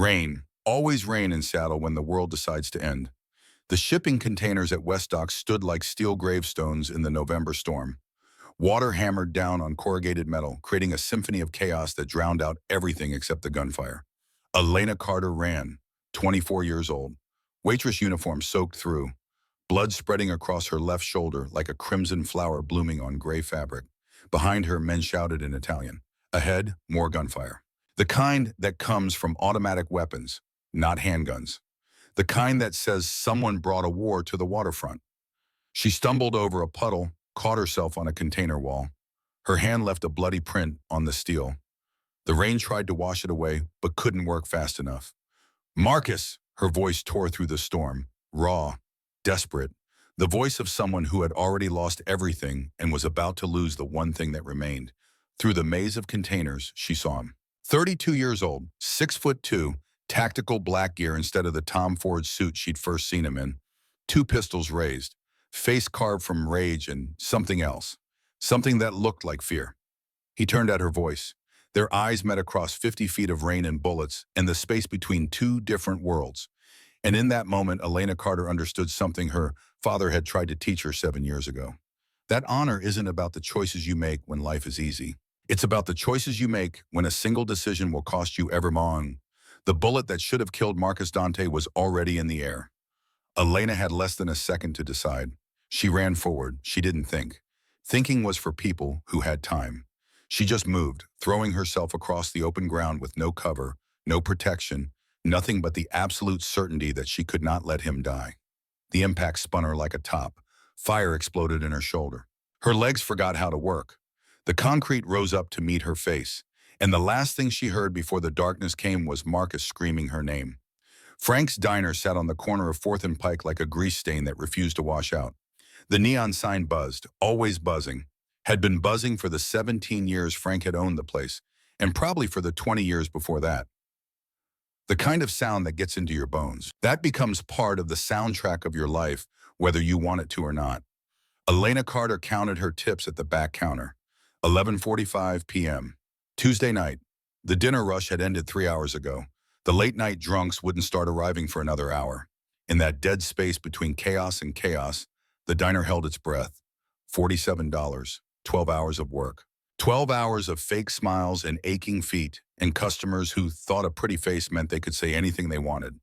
Rain. Always rain in Seattle when the world decides to end. The shipping containers at West Dock stood like steel gravestones in the November storm. Water hammered down on corrugated metal, creating a symphony of chaos that drowned out everything except the gunfire. Elena Carter ran, 24 years old. Waitress uniform soaked through, blood spreading across her left shoulder like a crimson flower blooming on gray fabric. Behind her, men shouted in Italian. Ahead, more gunfire. The kind that comes from automatic weapons, not handguns. The kind that says someone brought a war to the waterfront. She stumbled over a puddle, caught herself on a container wall. Her hand left a bloody print on the steel. The rain tried to wash it away, but couldn't work fast enough. Marcus! Her voice tore through the storm, raw, desperate. The voice of someone who had already lost everything and was about to lose the one thing that remained. Through the maze of containers, she saw him. 32 years old, 6'2", tactical black gear instead of the Tom Ford suit she'd first seen him in. Two pistols raised, face carved from rage and something else. Something that looked like fear. He turned at her voice. Their eyes met across 50 feet of rain and bullets and the space between two different worlds. And in that moment, Elena Carter understood something her father had tried to teach her 7 years ago. That honor isn't about the choices you make when life is easy. It's about the choices you make when a single decision will cost you evermore. The bullet that should have killed Marcus Dante was already in the air. Elena had less than a second to decide. She ran forward. She didn't think. Thinking was for people who had time. She just moved, throwing herself across the open ground with no cover, no protection, nothing but the absolute certainty that she could not let him die. The impact spun her like a top. Fire exploded in her shoulder. Her legs forgot how to work. The concrete rose up to meet her face, and the last thing she heard before the darkness came was Marcus screaming her name. Frank's Diner sat on the corner of 4th and Pike like a grease stain that refused to wash out. The neon sign buzzed, always buzzing, had been buzzing for the 17 years Frank had owned the place, and probably for the 20 years before that. The kind of sound that gets into your bones. That becomes part of the soundtrack of your life, whether you want it to or not. Elena Carter counted her tips at the back counter. 11:45 p.m. Tuesday night. The dinner rush had ended 3 hours ago. The late-night drunks wouldn't start arriving for another hour. In that dead space between chaos and chaos, the diner held its breath. $47, 12 hours of work. 12 hours of fake smiles and aching feet, and customers who thought a pretty face meant they could say anything they wanted.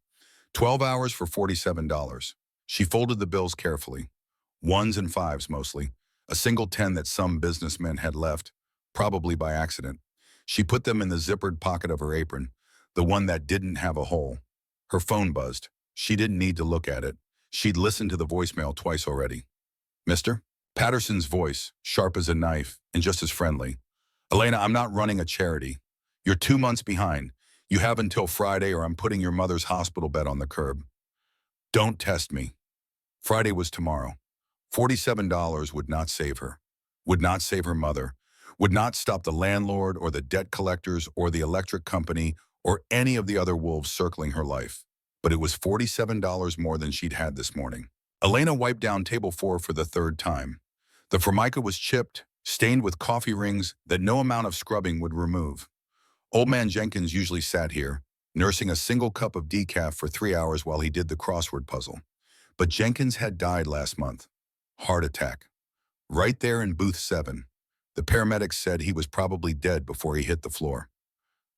12 hours for $47. She folded the bills carefully. Ones and fives mostly. A single 10 that some businessman had left, probably by accident. She put them in the zippered pocket of her apron, the one that didn't have a hole. Her phone buzzed. She didn't need to look at it. She'd listened to the voicemail twice already. Mister? Patterson's voice, sharp as a knife and just as friendly. Elena, I'm not running a charity. You're 2 months behind. You have until Friday or I'm putting your mother's hospital bed on the curb. Don't test me. Friday was tomorrow. $47 would not save her, would not save her mother, would not stop the landlord or the debt collectors or the electric company or any of the other wolves circling her life. But it was $47 more than she'd had this morning. Elena wiped down table 4 for the 3rd time. The formica was chipped, stained with coffee rings that no amount of scrubbing would remove. Old man Jenkins usually sat here, nursing a single cup of decaf for 3 hours while he did the crossword puzzle. But Jenkins had died last month. Heart attack. Right there in booth 7. The paramedics said he was probably dead before he hit the floor.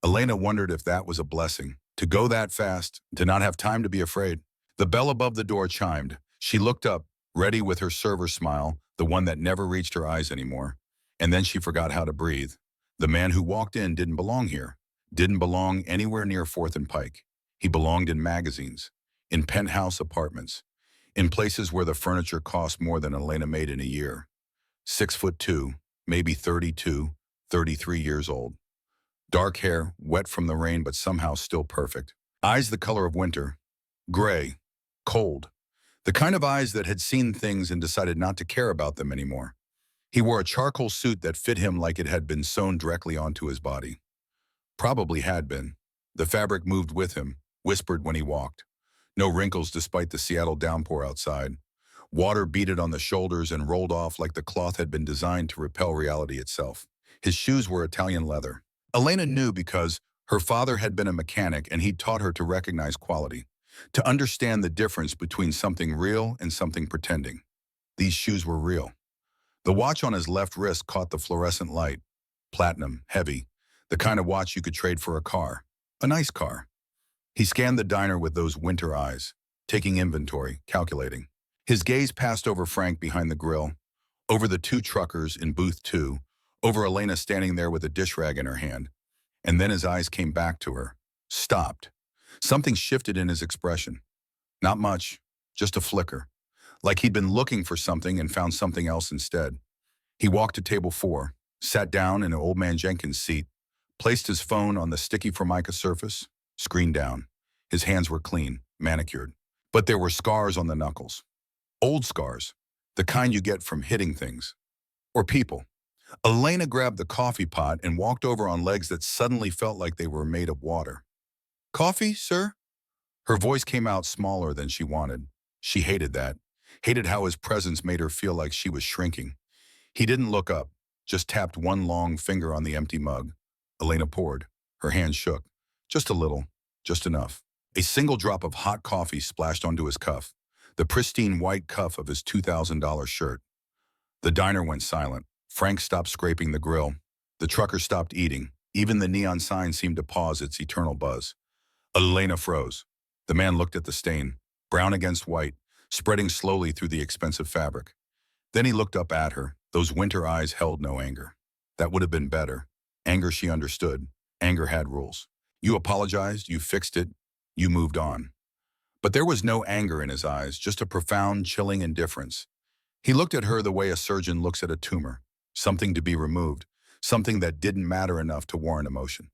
Elena wondered if that was a blessing, to go that fast, to not have time to be afraid. The bell above the door chimed. She looked up, ready with her server's smile, the one that never reached her eyes anymore. And then she forgot how to breathe. The man who walked in didn't belong here, didn't belong anywhere near 4th and Pike. He belonged in magazines, in penthouse apartments, in places where the furniture cost more than Elena made in a year. 6'2", maybe 32, 33 years old. Dark hair, wet from the rain but somehow still perfect. Eyes the color of winter. Gray. Cold. The kind of eyes that had seen things and decided not to care about them anymore. He wore a charcoal suit that fit him like it had been sewn directly onto his body. Probably had been. The fabric moved with him, whispered when he walked. No wrinkles despite the Seattle downpour outside. Water beaded on the shoulders and rolled off like the cloth had been designed to repel reality itself. His shoes were Italian leather. Elena knew because Her father had been a mechanic and he'd taught her to recognize quality, to understand the difference between something real and something pretending. These shoes were real. The watch on his left wrist caught the fluorescent light. Platinum, heavy, the kind of watch you could trade for a car. A nice car. He scanned the diner with those winter eyes, taking inventory, calculating. His gaze passed over Frank behind the grill, over the two truckers in booth 2, over Elena standing there with a dish rag in her hand. And then his eyes came back to her. Stopped. Something shifted in his expression. Not much, just a flicker. Like he'd been looking for something and found something else instead. He walked to table 4, sat down in an old man Jenkins seat, placed his phone on the sticky formica surface, screen down. His hands were clean, manicured. But there were scars on the knuckles. Old scars. The kind you get from hitting things. Or people. Elena grabbed the coffee pot and walked over on legs that suddenly felt like they were made of water. "Coffee, sir?" Her voice came out smaller than she wanted. She hated that. Hated how his presence made her feel like she was shrinking. He didn't look up, just tapped one long finger on the empty mug. Elena poured. Her hand shook. Just a little. Just enough. A single drop of hot coffee splashed onto his cuff, the pristine white cuff of his $2,000 shirt. The diner went silent. Frank stopped scraping the grill. The trucker stopped eating. Even the neon sign seemed to pause its eternal buzz. Elena froze. The man looked at the stain, brown against white, spreading slowly through the expensive fabric. Then he looked up at her. Those winter eyes held no anger. That would have been better. Anger she understood. Anger had rules. You apologized, you fixed it, you moved on. But there was no anger in his eyes, just a profound, chilling indifference. He looked at her the way a surgeon looks at a tumor, something to be removed, something that didn't matter enough to warrant emotion.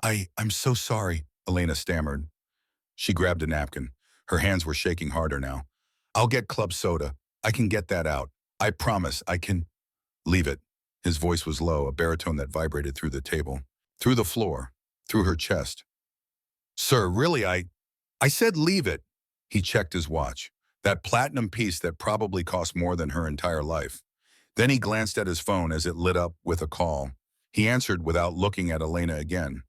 I'm so sorry, Elena stammered. She grabbed a napkin. Her hands were shaking harder now. "I'll get club soda. I can get that out. I promise I can." "Leave it." His voice was low, a baritone that vibrated through the table, through the floor, through her chest. "Sir, really, I said leave it." He checked his watch, that platinum piece that probably cost more than her entire life. Then he glanced at his phone as it lit up with a call. He answered without looking at Elena again.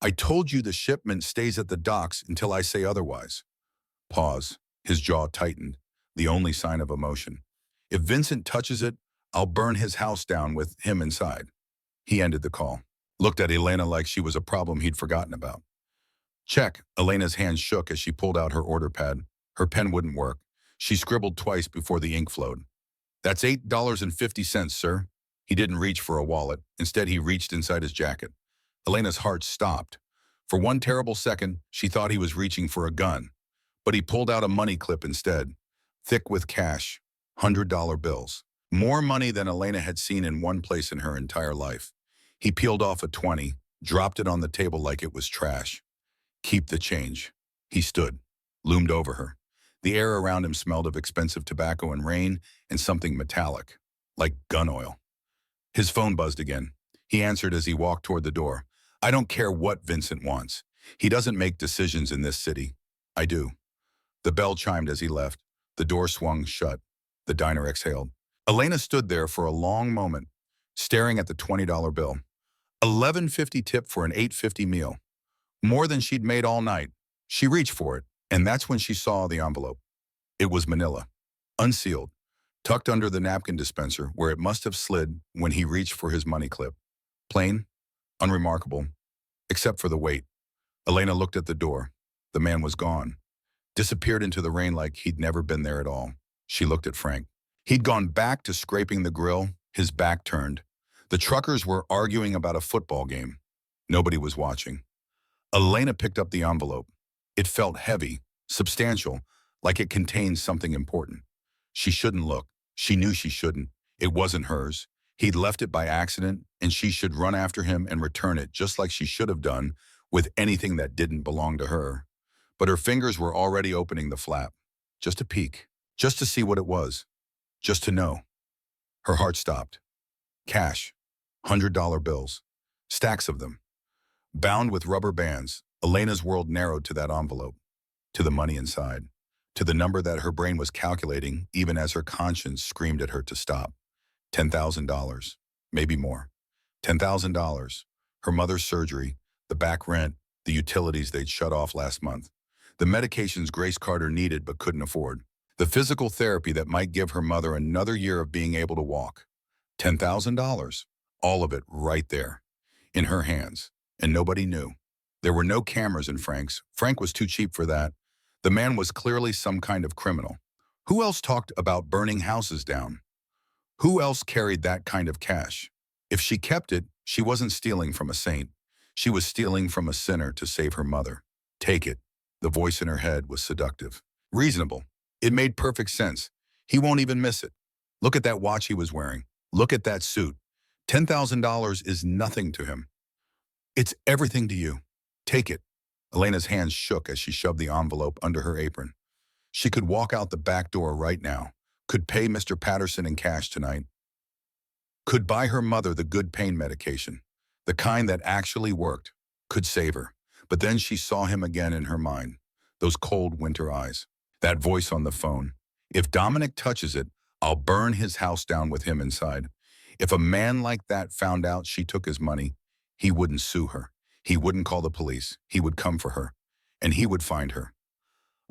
"I told you the shipment stays at the docks until I say otherwise." Pause. His jaw tightened, the only sign of emotion. "If Vincent touches it, I'll burn his house down with him inside." He ended the call, looked at Elena like she was a problem he'd forgotten about. "Check." Elena's hand shook as she pulled out her order pad. Her pen wouldn't work. She scribbled twice before the ink flowed. "That's $8.50, sir." He didn't reach for a wallet. Instead, he reached inside his jacket. Elena's heart stopped. For one terrible second, she thought he was reaching for a gun. But he pulled out a money clip instead, thick with cash, $100 bills. More money than Elena had seen in one place in her entire life. He peeled off a 20, dropped it on the table like it was trash. "Keep the change." He stood, loomed over her. The air around him smelled of expensive tobacco and rain and something metallic, like gun oil. His phone buzzed again. He answered as he walked toward the door. "I don't care what Vincent wants. He doesn't make decisions in this city. I do." The bell chimed as he left. The door swung shut. The diner exhaled. Elena stood there for a long moment, staring at the $20 bill. $11.50 tip for an $8.50 meal. More than she'd made all night. She reached for it, and that's when she saw the envelope. It was manila, unsealed, tucked under the napkin dispenser where it must have slid when he reached for his money clip. Plain, unremarkable, except for the weight. Elena looked at the door. The man was gone. Disappeared into the rain like he'd never been there at all. She looked at Frank. He'd gone back to scraping the grill, his back turned. The truckers were arguing about a football game. Nobody was watching. Elena picked up the envelope. It felt heavy, substantial, like it contained something important. She shouldn't look. She knew she shouldn't. It wasn't hers. He'd left it by accident, and she should run after him and return it just like she should have done with anything that didn't belong to her. But her fingers were already opening the flap. Just a peek. Just to see what it was. Just to know. Her heart stopped. Cash. $100 bills. Stacks of them. Bound with rubber bands, Elena's world narrowed to that envelope. To the money inside. To the number that her brain was calculating even as her conscience screamed at her to stop. $10,000. Maybe more. $10,000. Her mother's surgery. the back rent, the utilities they'd shut off last month, the medications Grace Carter needed but couldn't afford, the physical therapy that might give her mother another year of being able to walk. $10,000. All of it right there, in her hands, and nobody knew. There were no cameras in Frank's. Frank was too cheap for that. The man was clearly some kind of criminal. Who else talked about burning houses down? Who else carried that kind of cash? If she kept it, she wasn't stealing from a saint. She was stealing from a sinner to save her mother. Take it. The voice in her head was seductive. Reasonable. It made perfect sense. He won't even miss it. Look at that watch he was wearing. Look at that suit. $10,000 is nothing to him. It's everything to you. Take it. Elena's hands shook as she shoved the envelope under her apron. She could walk out the back door right now, could pay Mr. Patterson in cash tonight, could buy her mother the good pain medication, the kind that actually worked, could save her. But then she saw him again in her mind, those cold winter eyes, that voice on the phone. If Dominic touches it, I'll burn his house down with him inside. If a man like that found out she took his money, he wouldn't sue her. He wouldn't call the police. He would come for her, and he would find her.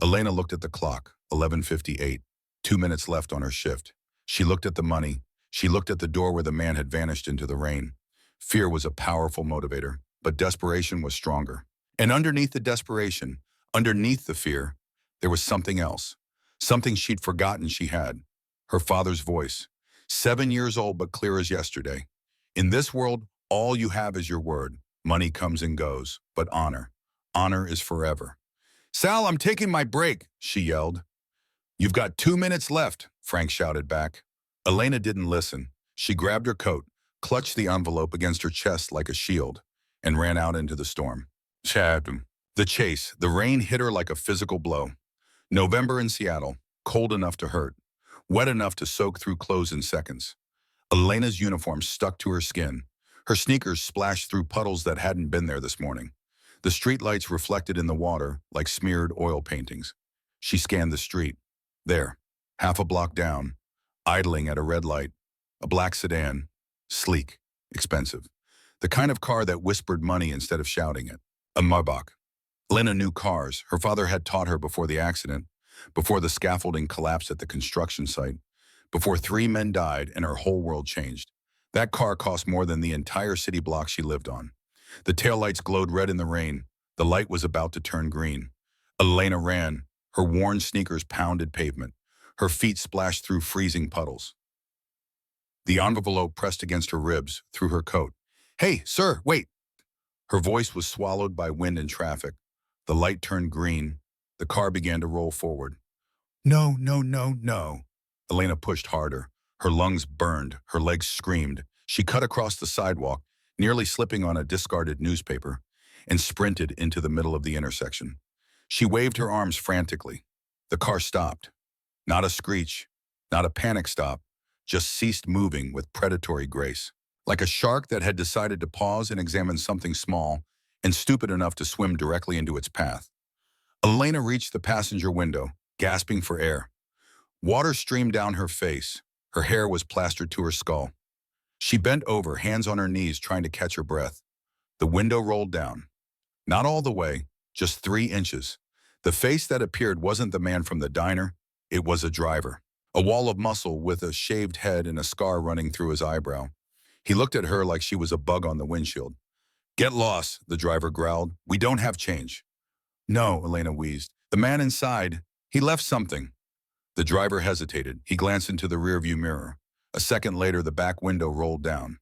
Elena looked at the clock, 11:58, 2 minutes left on her shift. She looked at the money. She looked at the door where the man had vanished into the rain. Fear was a powerful motivator, but desperation was stronger. And underneath the desperation, underneath the fear, there was something else, something she'd forgotten she had. Her father's voice, 7 years old but clear as yesterday. In this world, all you have is your word. Money comes and goes, but honor is forever. Sal, I'm taking my break, she yelled. You've got 2 minutes left, Frank shouted back. Elena didn't listen. She grabbed her coat, clutched the envelope against her chest like a shield, and ran out into the storm. The chase, the rain hit her like a physical blow. November in Seattle, cold enough to hurt, wet enough to soak through clothes in seconds. Elena's uniform stuck to her skin. Her sneakers splashed through puddles that hadn't been there this morning. The streetlights reflected in the water like smeared oil paintings. She scanned the street. There, half a block down, idling at a red light, a black sedan, sleek, expensive. The kind of car that whispered money instead of shouting it. A Maybach. Elena knew cars. Her father had taught her before the accident, before the scaffolding collapsed at the construction site, before 3 men died and her whole world changed. That car cost more than the entire city block she lived on. The taillights glowed red in the rain. The light was about to turn green. Elena ran. Her worn sneakers pounded pavement. Her feet splashed through freezing puddles. The envelope pressed against her ribs, through her coat. Hey, sir, wait! Her voice was swallowed by wind and traffic. The light turned green. The car began to roll forward. No, no, no, no. Elena pushed harder. Her lungs burned. Her legs screamed. She cut across the sidewalk, nearly slipping on a discarded newspaper, and sprinted into the middle of the intersection. She waved her arms frantically. The car stopped. Not a screech, not a panic stop, just ceased moving with predatory grace. Like a shark that had decided to pause and examine something small and stupid enough to swim directly into its path. Elena reached the passenger window, gasping for air. Water streamed down her face. Her hair was plastered to her skull. She bent over, hands on her knees, trying to catch her breath. The window rolled down. Not all the way, just 3 inches. The face that appeared wasn't the man from the diner. It was a driver. A wall of muscle with a shaved head and a scar running through his eyebrow. He looked at her like she was a bug on the windshield. Get lost, the driver growled. We don't have change. No, Elena wheezed. The man inside, he left something. The driver hesitated. He glanced into the rearview mirror. A second later, the back window rolled down.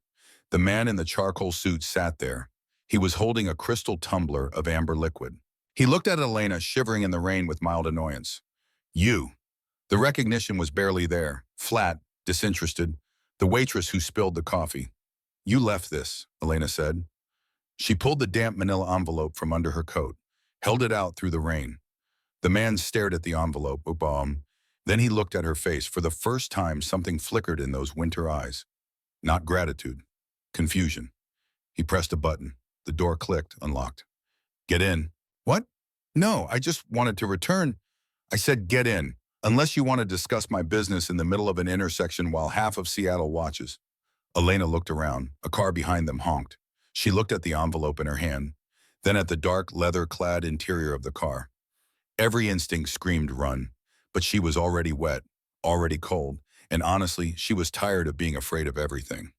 The man in the charcoal suit sat there. He was holding a crystal tumbler of amber liquid. He looked at Elena, shivering in the rain with mild annoyance. You. The recognition was barely there, flat, disinterested, the waitress who spilled the coffee. You left this, Elena said. She pulled the damp manila envelope from under her coat, held it out through the rain. The man stared at the envelope, then he looked at her face. For the first time, something flickered in those winter eyes. Not gratitude, confusion. He pressed a button. The door clicked, unlocked. Get in. What? No, I just wanted to return. I said get in, unless you want to discuss my business in the middle of an intersection while half of Seattle watches. Elena looked around. A car behind them honked. She looked at the envelope in her hand. then at the dark, leather-clad interior of the car. Every instinct screamed run, but she was already wet, already cold, and honestly, she was tired of being afraid of everything.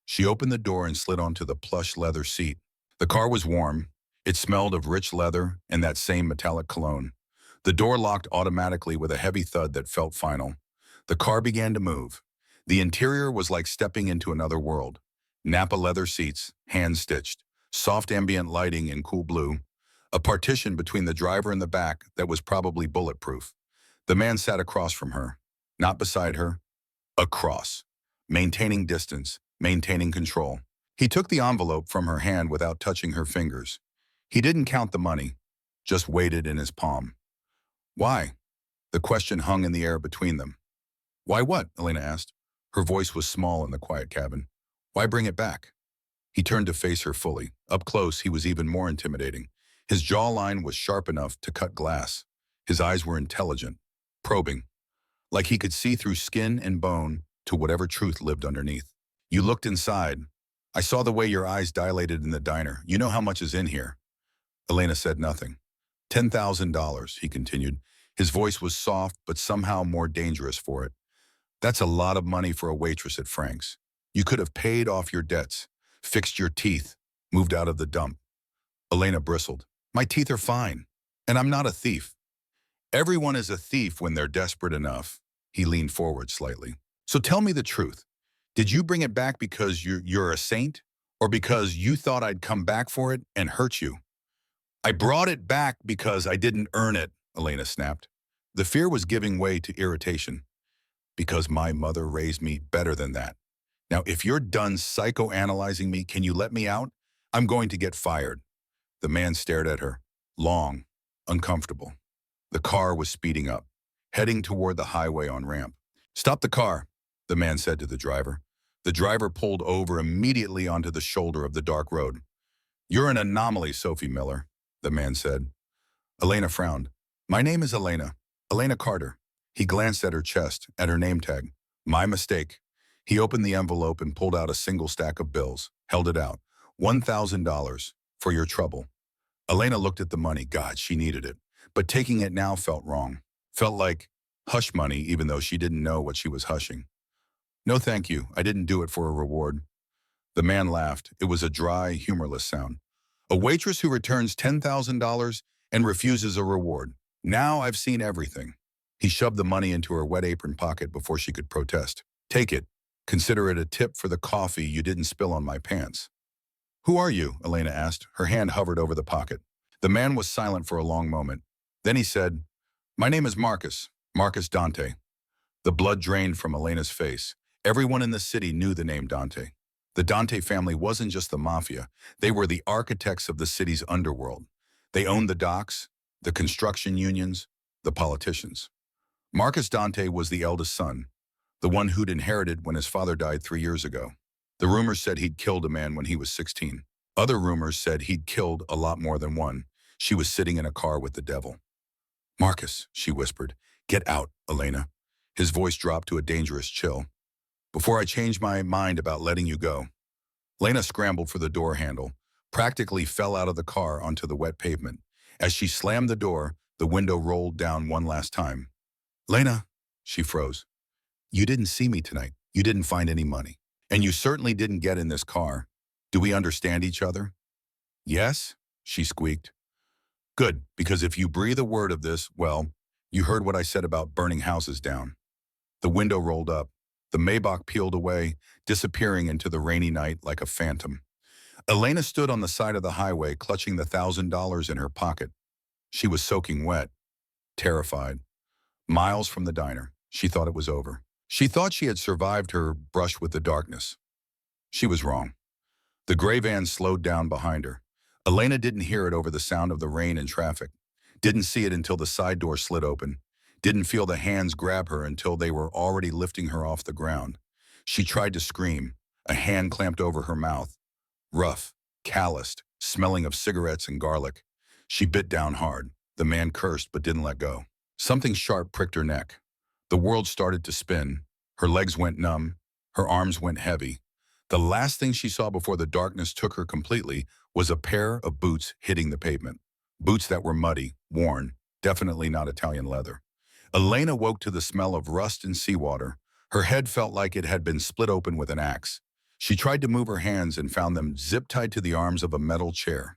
She opened the door and slid onto the plush leather seat. The car was warm. It smelled of rich leather and that same metallic cologne. The door locked automatically with a heavy thud that felt final. The car began to move. The interior was like stepping into another world. Napa leather seats, hand-stitched, soft ambient lighting in cool blue, a partition between the driver and the back that was probably bulletproof. The man sat across from her, not beside her, across, maintaining distance, maintaining control. He took the envelope from her hand without touching her fingers. He didn't count the money, just weighed it in his palm. Why? The question hung in the air between them. Why what? Elena asked. Her voice was small in the quiet cabin. Why bring it back? He turned to face her fully. Up close, he was even more intimidating. His jawline was sharp enough to cut glass. His eyes were intelligent, probing, like he could see through skin and bone to whatever truth lived underneath. You looked inside. I saw the way your eyes dilated in the diner. You know how much is in here. Elena said nothing. $10,000, he continued. His voice was soft, but somehow more dangerous for it. That's a lot of money for a waitress at Frank's. You could have paid off your debts, fixed your teeth, moved out of the dump. Elena bristled. My teeth are fine, and I'm not a thief. Everyone is a thief when they're desperate enough. He leaned forward slightly. So tell me the truth. Did you bring it back because you're a saint, or because you thought I'd come back for it and hurt you? I brought it back because I didn't earn it, Elena snapped. The fear was giving way to irritation. Because my mother raised me better than that. Now, if you're done psychoanalyzing me, can you let me out? I'm going to get fired. The man stared at her, long, uncomfortable. The car was speeding up, heading toward the highway on ramp. Stop the car, the man said to the driver. The driver pulled over immediately onto the shoulder of the dark road. You're an anomaly, Sophie Miller, the man said. Elena frowned. My name is Elena. Elena Carter. He glanced at her chest, at her name tag. My mistake. He opened the envelope and pulled out a single stack of bills, held it out. $1,000 for your trouble. Elena looked at the money. God, she needed it. But taking it now felt wrong. Felt like hush money, even though she didn't know what she was hushing. No, thank you. I didn't do it for a reward. The man laughed. It was a dry, humorless sound. A waitress who returns $10,000 and refuses a reward. Now I've seen everything. He shoved the money into her wet apron pocket before she could protest. Take it. Consider it a tip for the coffee you didn't spill on my pants. Who are you? Elena asked. Her hand hovered over the pocket. The man was silent for a long moment. Then he said, My name is Marcus. Marcus Dante. The blood drained from Elena's face. Everyone in the city knew the name Dante. The Dante family wasn't just the mafia. They were the architects of the city's underworld. They owned the docks, the construction unions, the politicians. Marcus Dante was the eldest son, the one who'd inherited when his father died 3 years ago. The rumors said he'd killed a man when he was 16. Other rumors said he'd killed a lot more than one. She was sitting in a car with the devil. Marcus, she whispered. Get out, Elena. His voice dropped to a dangerous chill. Before I change my mind about letting you go. Elena scrambled for the door handle, practically fell out of the car onto the wet pavement. As she slammed the door, the window rolled down one last time. Elena, she froze. You didn't see me tonight. You didn't find any money. And you certainly didn't get in this car. Do we understand each other? Yes, she squeaked. Good, because if you breathe a word of this, well, you heard what I said about burning houses down. The window rolled up. The Maybach peeled away, disappearing into the rainy night like a phantom. Elena stood on the side of the highway, clutching the $1,000 in her pocket. She was soaking wet, terrified. Miles from the diner, she thought it was over. She thought she had survived her brush with the darkness. She was wrong. The gray van slowed down behind her. Elena didn't hear it over the sound of the rain and traffic. Didn't see it until the side door slid open. Didn't feel the hands grab her until they were already lifting her off the ground. She tried to scream. A hand clamped over her mouth. Rough, calloused, smelling of cigarettes and garlic. She bit down hard. The man cursed but didn't let go. Something sharp pricked her neck. The world started to spin. Her legs went numb. Her arms went heavy. The last thing she saw before the darkness took her completely was a pair of boots hitting the pavement. Boots that were muddy, worn, definitely not Italian leather. Elena woke to the smell of rust and seawater. Her head felt like it had been split open with an axe. She tried to move her hands and found them zip-tied to the arms of a metal chair.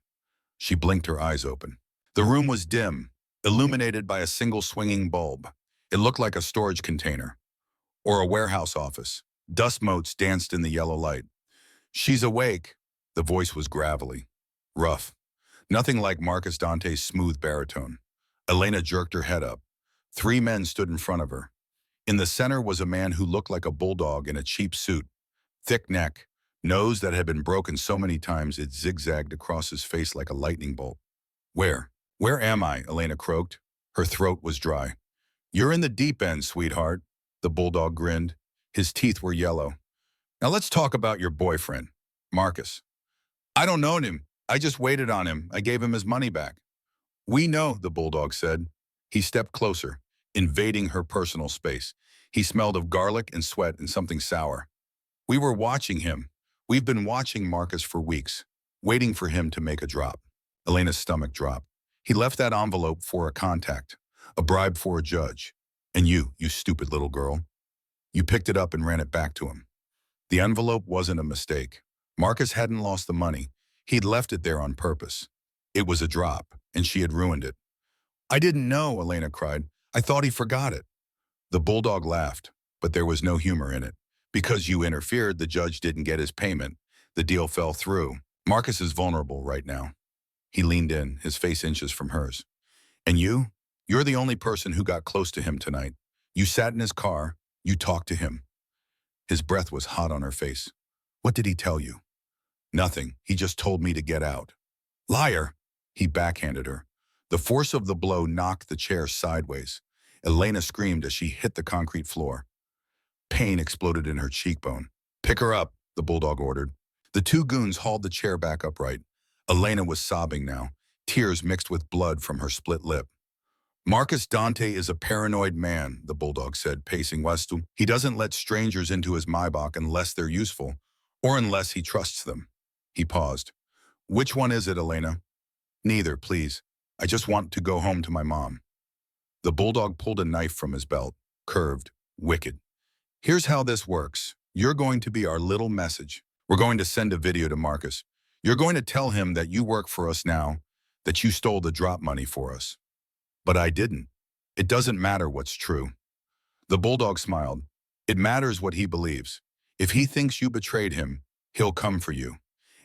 She blinked her eyes open. The room was dim, illuminated by a single swinging bulb. It looked like a storage container or a warehouse office. Dust motes danced in the yellow light. "She's awake." The voice was gravelly, rough, nothing like Marcus Dante's smooth baritone. Elena jerked her head up. 3 men stood in front of her. In the center was a man who looked like a bulldog in a cheap suit. Thick neck, nose that had been broken so many times it zigzagged across his face like a lightning bolt. Where am I?" Elena croaked. Her throat was dry. "You're in the deep end, sweetheart." The bulldog grinned. His teeth were yellow. "Now let's talk about your boyfriend, Marcus." "I don't know him. I just waited on him. I gave him his money back." "We know," the bulldog said. He stepped closer, invading her personal space. He smelled of garlic and sweat and something sour. "We were watching him. We've been watching Marcus for weeks, waiting for him to make a drop." Elena's stomach dropped. "He left that envelope for a contact, a bribe for a judge. And you stupid little girl. You picked it up and ran it back to him." The envelope wasn't a mistake. Marcus hadn't lost the money. He'd left it there on purpose. It was a drop, and she had ruined it. "I didn't know," Elena cried. "I thought he forgot it." The bulldog laughed, but there was no humor in it. "Because you interfered, the judge didn't get his payment. The deal fell through. Marcus is vulnerable right now." He leaned in, his face inches from hers. "And you're the only person who got close to him tonight. You sat in his car. You talked to him." His breath was hot on her face. "What did he tell you?" "Nothing. He just told me to get out." "Liar!" He backhanded her. The force of the blow knocked the chair sideways. Elena screamed as she hit the concrete floor. Pain exploded in her cheekbone. "Pick her up," the bulldog ordered. The 2 goons hauled the chair back upright. Elena was sobbing now, tears mixed with blood from her split lip. "Marcus Dante is a paranoid man," the bulldog said, pacing west. "He doesn't let strangers into his Maybach unless they're useful, or unless he trusts them." He paused. "Which one is it, Elena?" "Neither, please. I just want to go home to my mom." The bulldog pulled a knife from his belt, curved, wicked. "Here's how this works. You're going to be our little message. We're going to send a video to Marcus. You're going to tell him that you work for us now, that you stole the drop money for us." "But I didn't. It doesn't matter what's true." The bulldog smiled. "It matters what he believes. If he thinks you betrayed him, he'll come for you.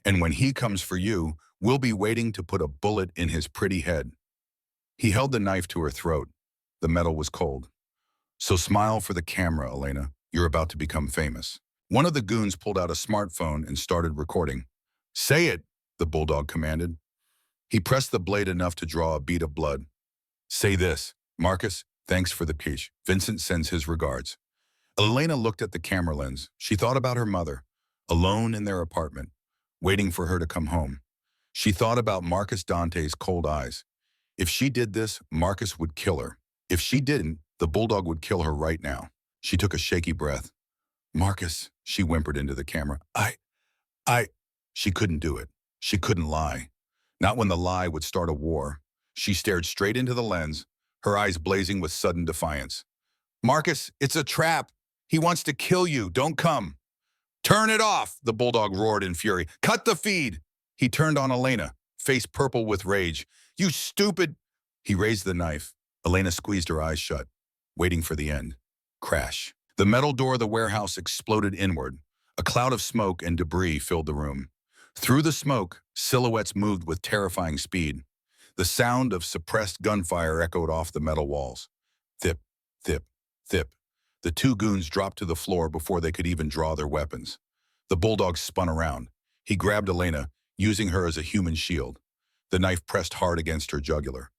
And when he comes for you, we'll be waiting to put a bullet in his pretty head." He held the knife to her throat. The metal was cold. "So smile for the camera, Elena. You're about to become famous." One of the goons pulled out a smartphone and started recording. "Say it," the bulldog commanded. He pressed the blade enough to draw a bead of blood. "Say this. Marcus, thanks for the quiche. Vincent sends his regards." Elena looked at the camera lens. She thought about her mother, alone in their apartment, waiting for her to come home. She thought about Marcus Dante's cold eyes. If she did this, Marcus would kill her. If she didn't, the bulldog would kill her right now. She took a shaky breath. "Marcus," she whimpered into the camera. I. She couldn't do it. She couldn't lie. Not when the lie would start a war. She stared straight into the lens, her eyes blazing with sudden defiance. "Marcus, it's a trap. He wants to kill you. Don't come." "Turn it off," the bulldog roared in fury. "Cut the feed." He turned on Elena, face purple with rage. "You stupid—" He raised the knife. Elena squeezed her eyes shut, waiting for the end. Crash. The metal door of the warehouse exploded inward. A cloud of smoke and debris filled the room. Through the smoke, silhouettes moved with terrifying speed. The sound of suppressed gunfire echoed off the metal walls. Thip, thip, thip. The 2 goons dropped to the floor before they could even draw their weapons. The bulldog spun around. He grabbed Elena, using her as a human shield. The knife pressed hard against her jugular.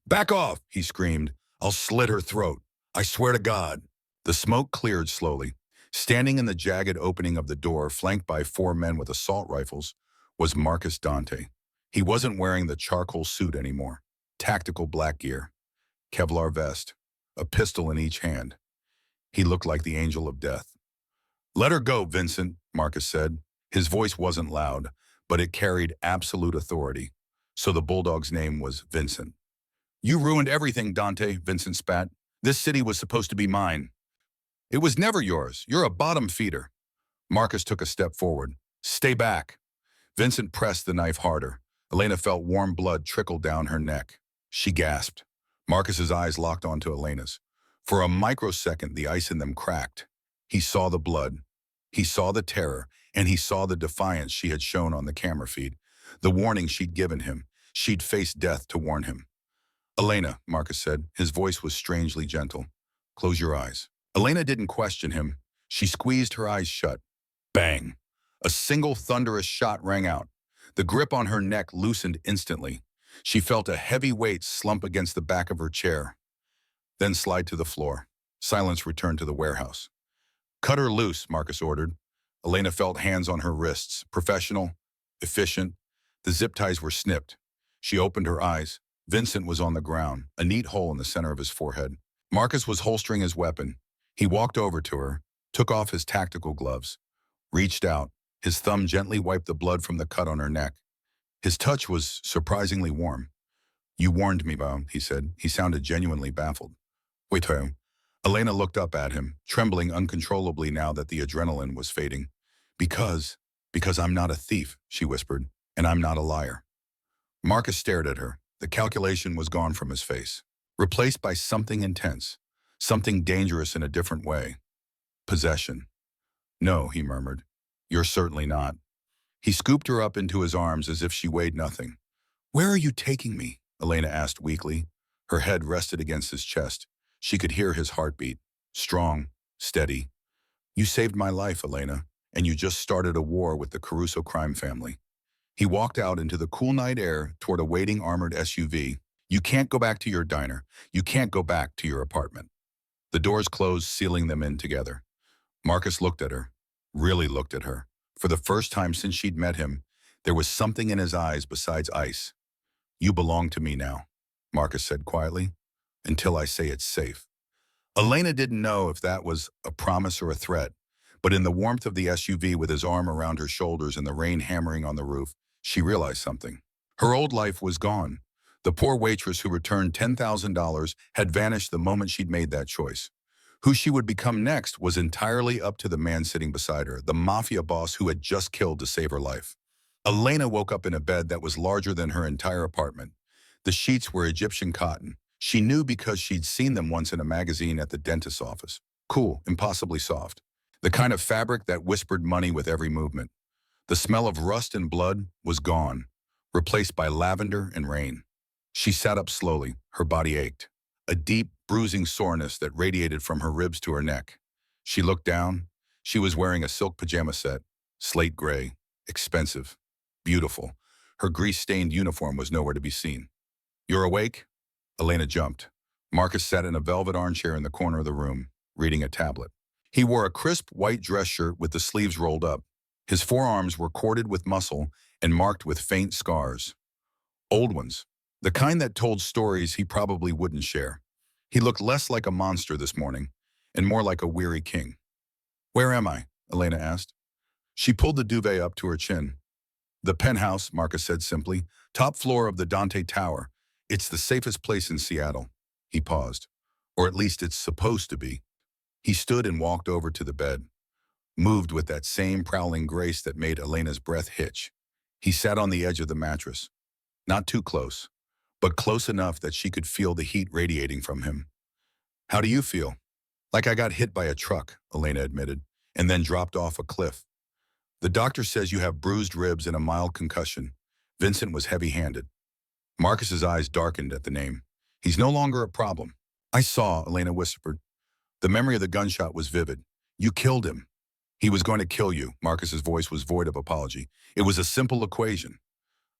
"Back off," he screamed. "I'll slit her throat. I swear to God." The smoke cleared slowly. Standing in the jagged opening of the door, flanked by 4 men with assault rifles, was Marcus Dante. He wasn't wearing the charcoal suit anymore. Tactical black gear, Kevlar vest, a pistol in each hand. He looked like the angel of death. "Let her go, Vincent," Marcus said. His voice wasn't loud, but it carried absolute authority. So the bulldog's name was Vincent. "You ruined everything, Dante," Vincent spat. "This city was supposed to be mine." "It was never yours. You're a bottom feeder." Marcus took a step forward. "Stay back." Vincent pressed the knife harder. Elena felt warm blood trickle down her neck. She gasped. Marcus's eyes locked onto Elena's. For a microsecond, the ice in them cracked. He saw the blood. He saw the terror, and he saw the defiance she had shown on the camera feed. The warning she'd given him. She'd faced death to warn him. "Elena," Marcus said. His voice was strangely gentle. "Close your eyes." Elena didn't question him. She squeezed her eyes shut. Bang! A single thunderous shot rang out. The grip on her neck loosened instantly. She felt a heavy weight slump against the back of her chair, then slide to the floor. Silence returned to the warehouse. "Cut her loose," Marcus ordered. Elena felt hands on her wrists, professional, efficient. The zip ties were snipped. She opened her eyes. Vincent was on the ground, a neat hole in the center of his forehead. Marcus was holstering his weapon. He walked over to her, took off his tactical gloves, reached out. His thumb gently wiped the blood from the cut on her neck. His touch was surprisingly warm. "You warned me, Bob," he said. He sounded genuinely baffled. "Wait, Tom." Elena looked up at him, trembling uncontrollably now that the adrenaline was fading. Because I'm not a thief," she whispered, "and I'm not a liar." Marcus stared at her. The calculation was gone from his face, replaced by something intense, something dangerous in a different way. Possession. "No," he murmured. "You're certainly not." He scooped her up into his arms as if she weighed nothing. "Where are you taking me?" Elena asked weakly. Her head rested against his chest. She could hear his heartbeat. Strong, steady. "You saved my life, Elena, and you just started a war with the Caruso crime family." He walked out into the cool night air toward a waiting armored SUV. "You can't go back to your diner. You can't go back to your apartment." The doors closed, sealing them in together. Marcus looked at her, really looked at her. For the first time since she'd met him, there was something in his eyes besides ice. "You belong to me now," Marcus said quietly, "until I say it's safe." Elena didn't know if that was a promise or a threat, but in the warmth of the SUV with his arm around her shoulders and the rain hammering on the roof, she realized something. Her old life was gone. The poor waitress who returned $10,000 had vanished the moment she'd made that choice. Who she would become next was entirely up to the man sitting beside her, the mafia boss who had just killed to save her life. Elena woke up in a bed that was larger than her entire apartment. The sheets were Egyptian cotton. She knew because she'd seen them once in a magazine at the dentist's office. Cool, impossibly soft. The kind of fabric that whispered money with every movement. The smell of rust and blood was gone, replaced by lavender and rain. She sat up slowly. Her body ached. A deep, bruising soreness that radiated from her ribs to her neck. She looked down. She was wearing a silk pajama set, slate gray, expensive, beautiful. Her grease-stained uniform was nowhere to be seen. "You're awake?" Elena jumped. Marcus sat in a velvet armchair in the corner of the room, reading a tablet. He wore a crisp white dress shirt with the sleeves rolled up. His forearms were corded with muscle and marked with faint scars. Old ones. The kind that told stories he probably wouldn't share. He looked less like a monster this morning, and more like a weary king. "Where am I?" Elena asked. She pulled the duvet up to her chin. "The penthouse," Marcus said simply. "Top floor of the Dante Tower. It's the safest place in Seattle." He paused. "Or at least it's supposed to be." He stood and walked over to the bed, moved with that same prowling grace that made Elena's breath hitch. He sat on the edge of the mattress. Not too close, but close enough that she could feel the heat radiating from him. "How do you feel?" "Like I got hit by a truck," Elena admitted, "and then dropped off a cliff." "The doctor says you have bruised ribs and a mild concussion." Vincent was heavy-handed. Marcus's eyes darkened at the name. "He's no longer a problem." "I saw," Elena whispered. The memory of the gunshot was vivid. "You killed him." "He was going to kill you." Marcus's voice was void of apology. "It was a simple equation."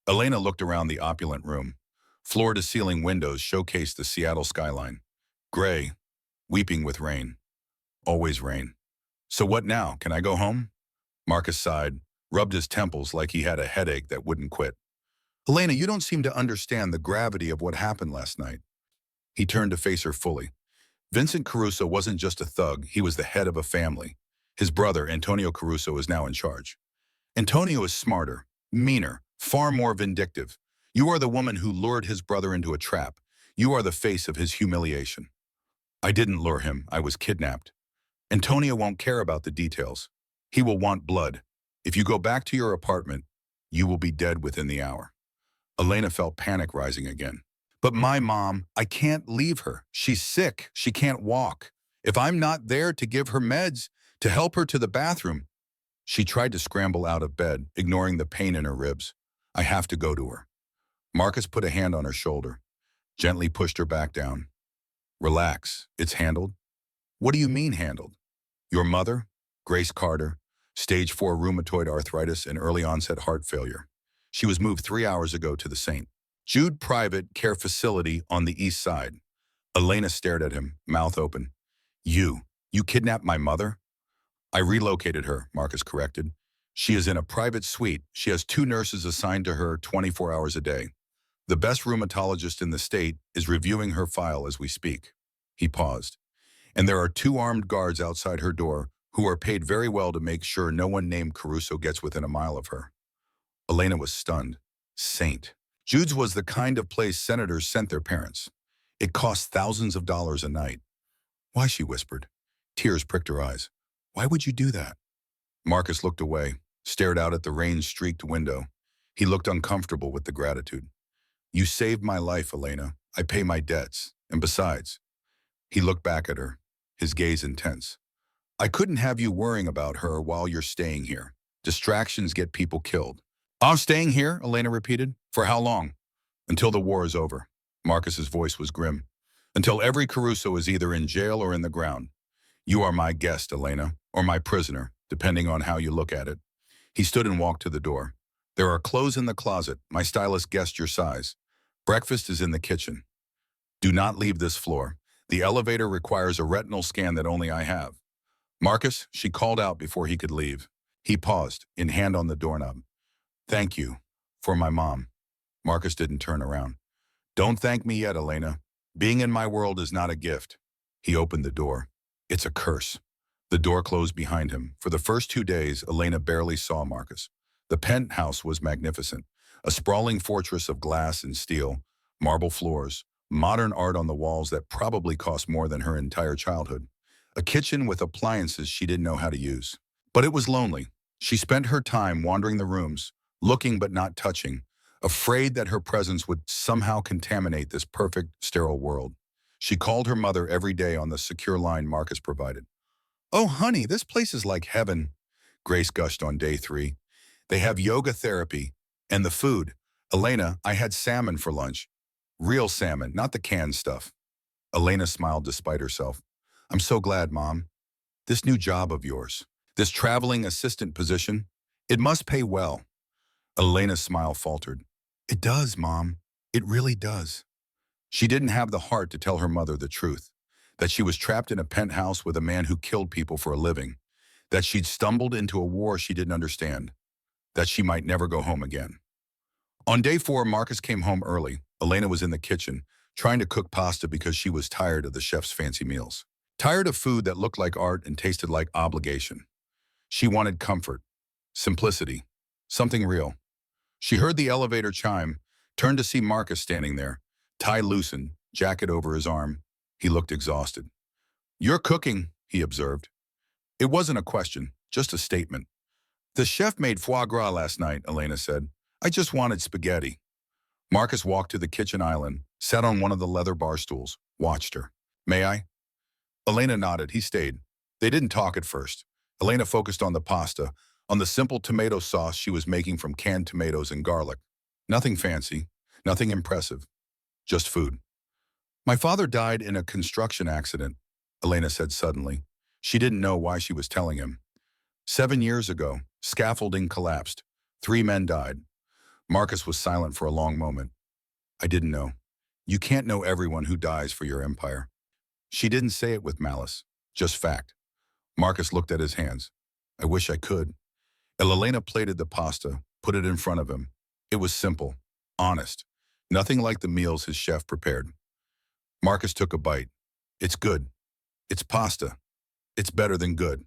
Elena looked around the opulent room. Floor-to-ceiling windows showcased the Seattle skyline. Gray, weeping with rain. Always rain. "So what now? Can I go home?" Marcus sighed, rubbed his temples like he had a headache that wouldn't quit. "Elena, you don't seem to understand the gravity of what happened last night." He turned to face her fully. Vincent Caruso wasn't just a thug, he was the head of a family. His brother, Antonio Caruso, is now in charge. Antonio is smarter, Meaner, far more vindictive. You are the woman who lured his brother into a trap. You are the face of his humiliation. I didn't lure him. I was kidnapped. Antonio won't care about the details. He will want blood. If you go back to your apartment, you will be dead within the hour. Elena felt panic rising again. But my mom, I can't leave her. She's sick. She can't walk. If I'm not there to give her meds, to help her to the bathroom. She tried to scramble out of bed, ignoring the pain in her ribs. I have to go to her. Marcus put a hand on her shoulder, gently pushed her back down. Relax. It's handled. What do you mean handled? Your mother, Grace Carter, stage 4 rheumatoid arthritis and early onset heart failure. She was moved 3 hours ago to the St. Jude Private Care Facility on the east side. Elena stared at him, mouth open. You kidnapped my mother? I relocated her, Marcus corrected. She is in a private suite. She has 2 nurses assigned to her 24 hours a day. The best rheumatologist in the state is reviewing her file as we speak. He paused. And there are 2 armed guards outside her door who are paid very well to make sure no one named Caruso gets within a mile of her. Elena was stunned. Saint. Jude's was the kind of place senators sent their parents. It cost thousands of dollars a night. Why, she whispered. Tears pricked her eyes. Why would you do that? Marcus looked away, stared out at the rain-streaked window. He looked uncomfortable with the gratitude. You saved my life, Elena. I pay my debts. And besides, he looked back at her, his gaze intense. I couldn't have you worrying about her while you're staying here. Distractions get people killed. I'm staying here, Elena repeated. For how long? Until the war is over. Marcus's voice was grim. Until every Caruso is either in jail or in the ground. You are my guest, Elena, or my prisoner, depending on how you look at it. He stood and walked to the door. There are clothes in the closet. My stylist guessed your size. Breakfast is in the kitchen. Do not leave this floor. The elevator requires a retinal scan that only I have. Marcus, she called out before he could leave. He paused, in hand on the doorknob. Thank you. For my mom. Marcus didn't turn around. Don't thank me yet, Elena. Being in my world is not a gift. He opened the door. It's a curse. The door closed behind him. For the first 2 days, Elena barely saw Marcus. The penthouse was magnificent. A sprawling fortress of glass and steel, marble floors, modern art on the walls that probably cost more than her entire childhood. A kitchen with appliances she didn't know how to use. But it was lonely. She spent her time wandering the rooms, looking but not touching, afraid that her presence would somehow contaminate this perfect, sterile world. She called her mother every day on the secure line Marcus provided. Oh, honey, this place is like heaven, Grace gushed on day 3. They have yoga therapy. And the food. Elena, I had salmon for lunch. Real salmon, not the canned stuff. Elena smiled despite herself. I'm so glad, Mom. This new job of yours, this traveling assistant position, it must pay well. Elena's smile faltered. It does, Mom. It really does. She didn't have the heart to tell her mother the truth, that she was trapped in a penthouse with a man who killed people for a living, that she'd stumbled into a war she didn't understand, that she might never go home again. On day 4, Marcus came home early. Elena was in the kitchen, trying to cook pasta because she was tired of the chef's fancy meals. Tired of food that looked like art and tasted like obligation. She wanted comfort, simplicity, something real. She heard the elevator chime, turned to see Marcus standing there, tie loosened, jacket over his arm. He looked exhausted. You're cooking, he observed. It wasn't a question, just a statement. The chef made foie gras last night, Elena said. I just wanted spaghetti. Marcus walked to the kitchen island, sat on one of the leather bar stools, watched her. May I? Elena nodded. He stayed. They didn't talk at first. Elena focused on the pasta, on the simple tomato sauce she was making from canned tomatoes and garlic. Nothing fancy, nothing impressive, just food. My father died in a construction accident, Elena said suddenly. She didn't know why she was telling him. 7 years ago, scaffolding collapsed. 3 men died. Marcus was silent for a long moment. I didn't know. You can't know everyone who dies for your empire. She didn't say it with malice, just fact. Marcus looked at his hands. I wish I could. Elena plated the pasta, put it in front of him. It was simple, honest, nothing like the meals his chef prepared. Marcus took a bite. It's good. It's pasta. It's better than good.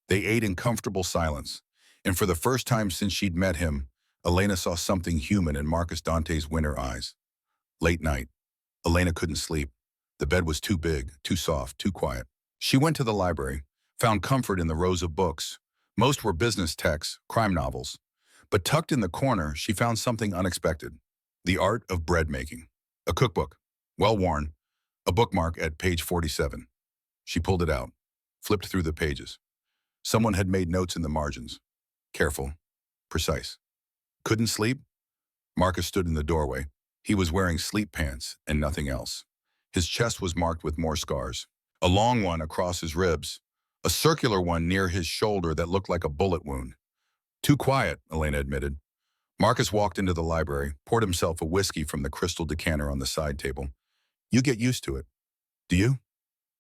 They ate in comfortable silence, and for the first time since she'd met him, Elena saw something human in Marcus Dante's winter eyes. Late night. Elena couldn't sleep. The bed was too big, too soft, too quiet. She went to the library, found comfort in the rows of books. Most were business texts, crime novels. But tucked in the corner, she found something unexpected. The Art of Bread Making. A cookbook, well-worn, a bookmark at page 47. She pulled it out, flipped through the pages. Someone had made notes in the margins. Careful, precise. Couldn't sleep? Marcus stood in the doorway. He was wearing sleep pants and nothing else. His chest was marked with more scars. A long one across his ribs, a circular one near his shoulder that looked like a bullet wound. Too quiet, Elena admitted. Marcus walked into the library, poured himself a whiskey from the crystal decanter on the side table. You get used to it. Do you?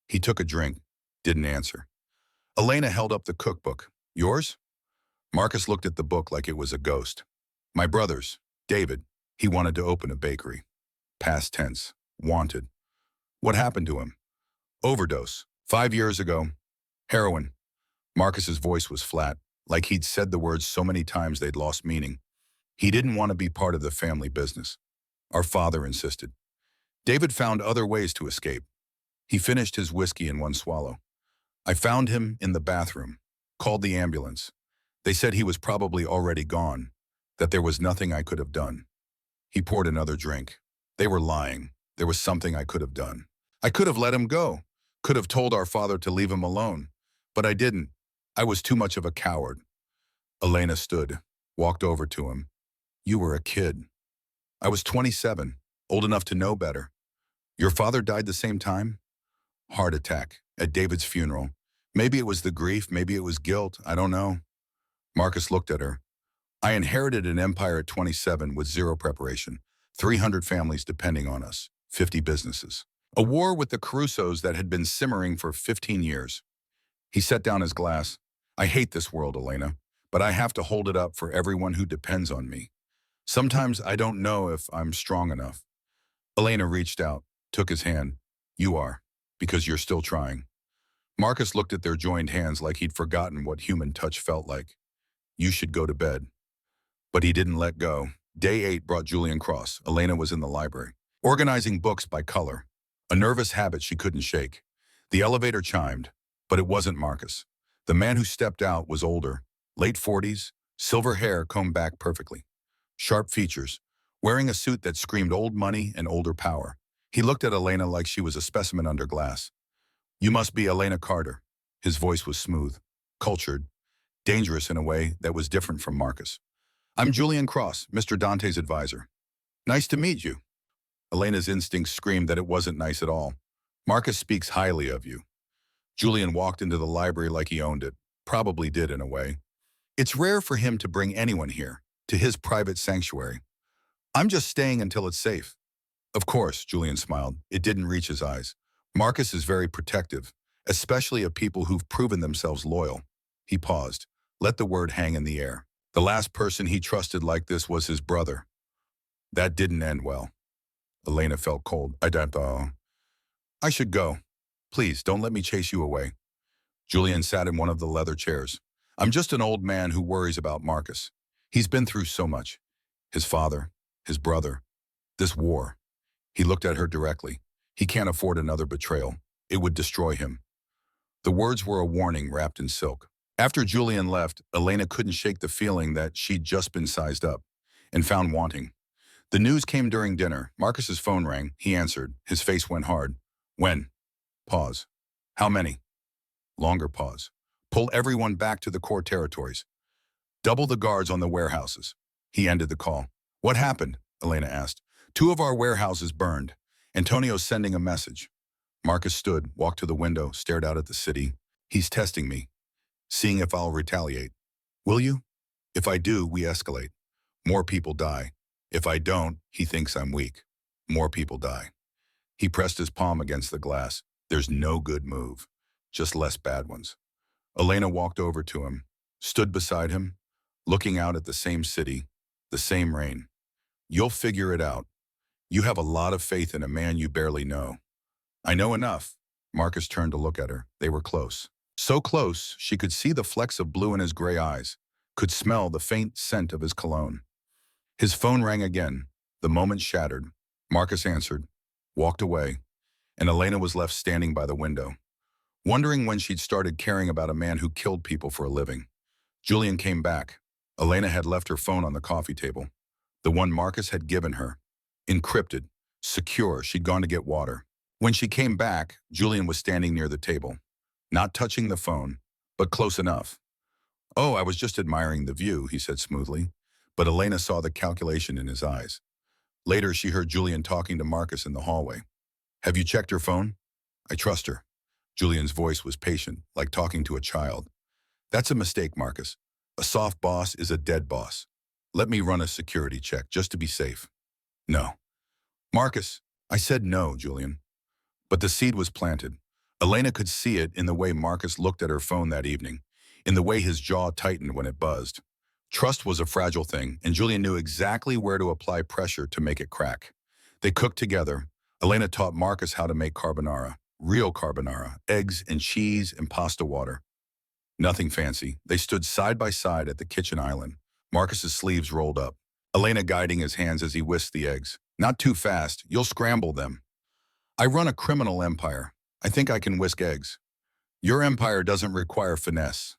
He took a drink, didn't answer. Elena held up the cookbook. Yours? Marcus looked at the book like it was a ghost. My brother's, David. He wanted to open a bakery. Past tense. Wanted. What happened to him? Overdose. 5 years ago. Heroin. Marcus's voice was flat, like he'd said the words so many times they'd lost meaning. He didn't want to be part of the family business. Our father insisted. David found other ways to escape. He finished his whiskey in one swallow. I found him in the bathroom, called the ambulance. They said he was probably already gone, that there was nothing I could have done. He poured another drink. They were lying. There was something I could have done. I could have let him go, could have told our father to leave him alone, but I didn't. I was too much of a coward. Elena stood, walked over to him. You were a kid. I was 27, old enough to know better. Your father died the same time? Heart attack, at David's funeral. Maybe it was the grief, maybe it was guilt, I don't know. Marcus looked at her. I inherited an empire at 27 with zero preparation. 300 families depending on us, 50 businesses. A war with the Carusos that had been simmering for 15 years. He set down his glass. I hate this world, Elena, but I have to hold it up for everyone who depends on me. Sometimes I don't know if I'm strong enough. Elena reached out, took his hand. You are, because you're still trying. Marcus looked at their joined hands like he'd forgotten what human touch felt like. You should go to bed. But he didn't let go. Day 8 brought Julian Cross. Elena was in the library, organizing books by color, a nervous habit she couldn't shake. The elevator chimed, but it wasn't Marcus. The man who stepped out was older, late 40s, silver hair combed back perfectly, sharp features, wearing a suit that screamed old money and older power. He looked at Elena like she was a specimen under glass. You must be Elena Carter. His voice was smooth, cultured, dangerous in a way that was different from Marcus. I'm Julian Cross, Mr. Dante's advisor. Nice to meet you. Elena's instincts screamed that it wasn't nice at all. Marcus speaks highly of you. Julian walked into the library like he owned it, probably did in a way. It's rare for him to bring anyone here, to his private sanctuary. I'm just staying until it's safe. Of course, Julian smiled. It didn't reach his eyes. Marcus is very protective, especially of people who've proven themselves loyal. He paused, let the word hang in the air. The last person he trusted like this was his brother. That didn't end well. Elena felt cold. I should go. Please, don't let me chase you away. Julian sat in one of the leather chairs. I'm just an old man who worries about Marcus. He's been through so much. His father, his brother, this war. He looked at her directly. He can't afford another betrayal. It would destroy him. The words were a warning wrapped in silk. After Julian left, Elena couldn't shake the feeling that she'd just been sized up and found wanting. The news came during dinner. Marcus's phone rang. He answered. His face went hard. When? Pause. How many? Longer pause. Pull everyone back to the core territories. Double the guards on the warehouses. He ended the call. What happened? Elena asked. 2 of our warehouses burned. Antonio's sending a message. Marcus stood, walked to the window, stared out at the city. He's testing me, seeing if I'll retaliate. Will you? If I do, we escalate. More people die. If I don't, he thinks I'm weak. More people die. He pressed his palm against the glass. There's no good move, just less bad ones. Elena walked over to him, stood beside him, looking out at the same city, the same rain. You'll figure it out. You have a lot of faith in a man you barely know. I know enough. Marcus turned to look at her. They were close. So close, she could see the flecks of blue in his gray eyes, could smell the faint scent of his cologne. His phone rang again. The moment shattered. Marcus answered, walked away, and Elena was left standing by the window, wondering when she'd started caring about a man who killed people for a living. Julian came back. Elena had left her phone on the coffee table, the one Marcus had given her. Encrypted, secure, she'd gone to get water. When she came back, Julian was standing near the table, not touching the phone, but close enough. "Oh, I was just admiring the view," he said smoothly, but Elena saw the calculation in his eyes. Later, she heard Julian talking to Marcus in the hallway. "Have you checked her phone?" "I trust her." Julian's voice was patient, like talking to a child. "That's a mistake, Marcus. A soft boss is a dead boss. Let me run a security check, just to be safe." "No." "Marcus." "I said no, Julian." But the seed was planted. Elena could see it in the way Marcus looked at her phone that evening, in the way his jaw tightened when it buzzed. Trust was a fragile thing, and Julian knew exactly where to apply pressure to make it crack. They cooked together. Elena taught Marcus how to make carbonara, real carbonara, eggs and cheese and pasta water. Nothing fancy. They stood side by side at the kitchen island, Marcus's sleeves rolled up, Elena guiding his hands as he whisked the eggs. "Not too fast, you'll scramble them." "I run a criminal empire. I think I can whisk eggs." "Your empire doesn't require finesse."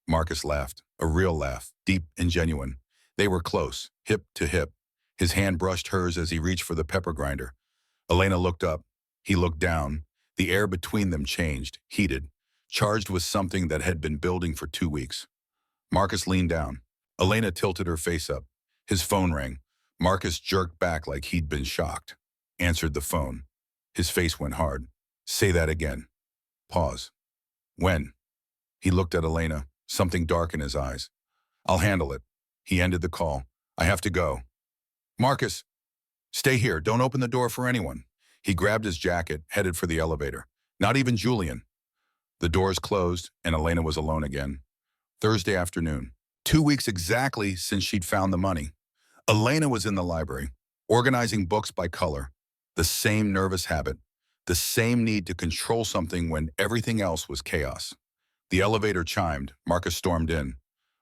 Marcus laughed, a real laugh, deep and genuine. They were close, hip to hip. His hand brushed hers as he reached for the pepper grinder. Elena looked up. He looked down. The air between them changed, heated, charged with something that had been building for 2 weeks. Marcus leaned down. Elena tilted her face up. His phone rang. Marcus jerked back like he'd been shocked. Answered the phone. His face went hard. "Say that again." Pause. "When?" He looked at Elena, something dark in his eyes. "I'll handle it." He ended the call. "I have to go." "Marcus, stay here. Don't open the door for anyone." He grabbed his jacket, headed for the elevator. Not even Julian. The doors closed, and Elena was alone again. Thursday afternoon. 2 weeks exactly since she'd found the money. Elena was in the library, organizing books by color. The same nervous habit, the same need to control something when everything else was chaos. The elevator chimed. Marcus stormed in.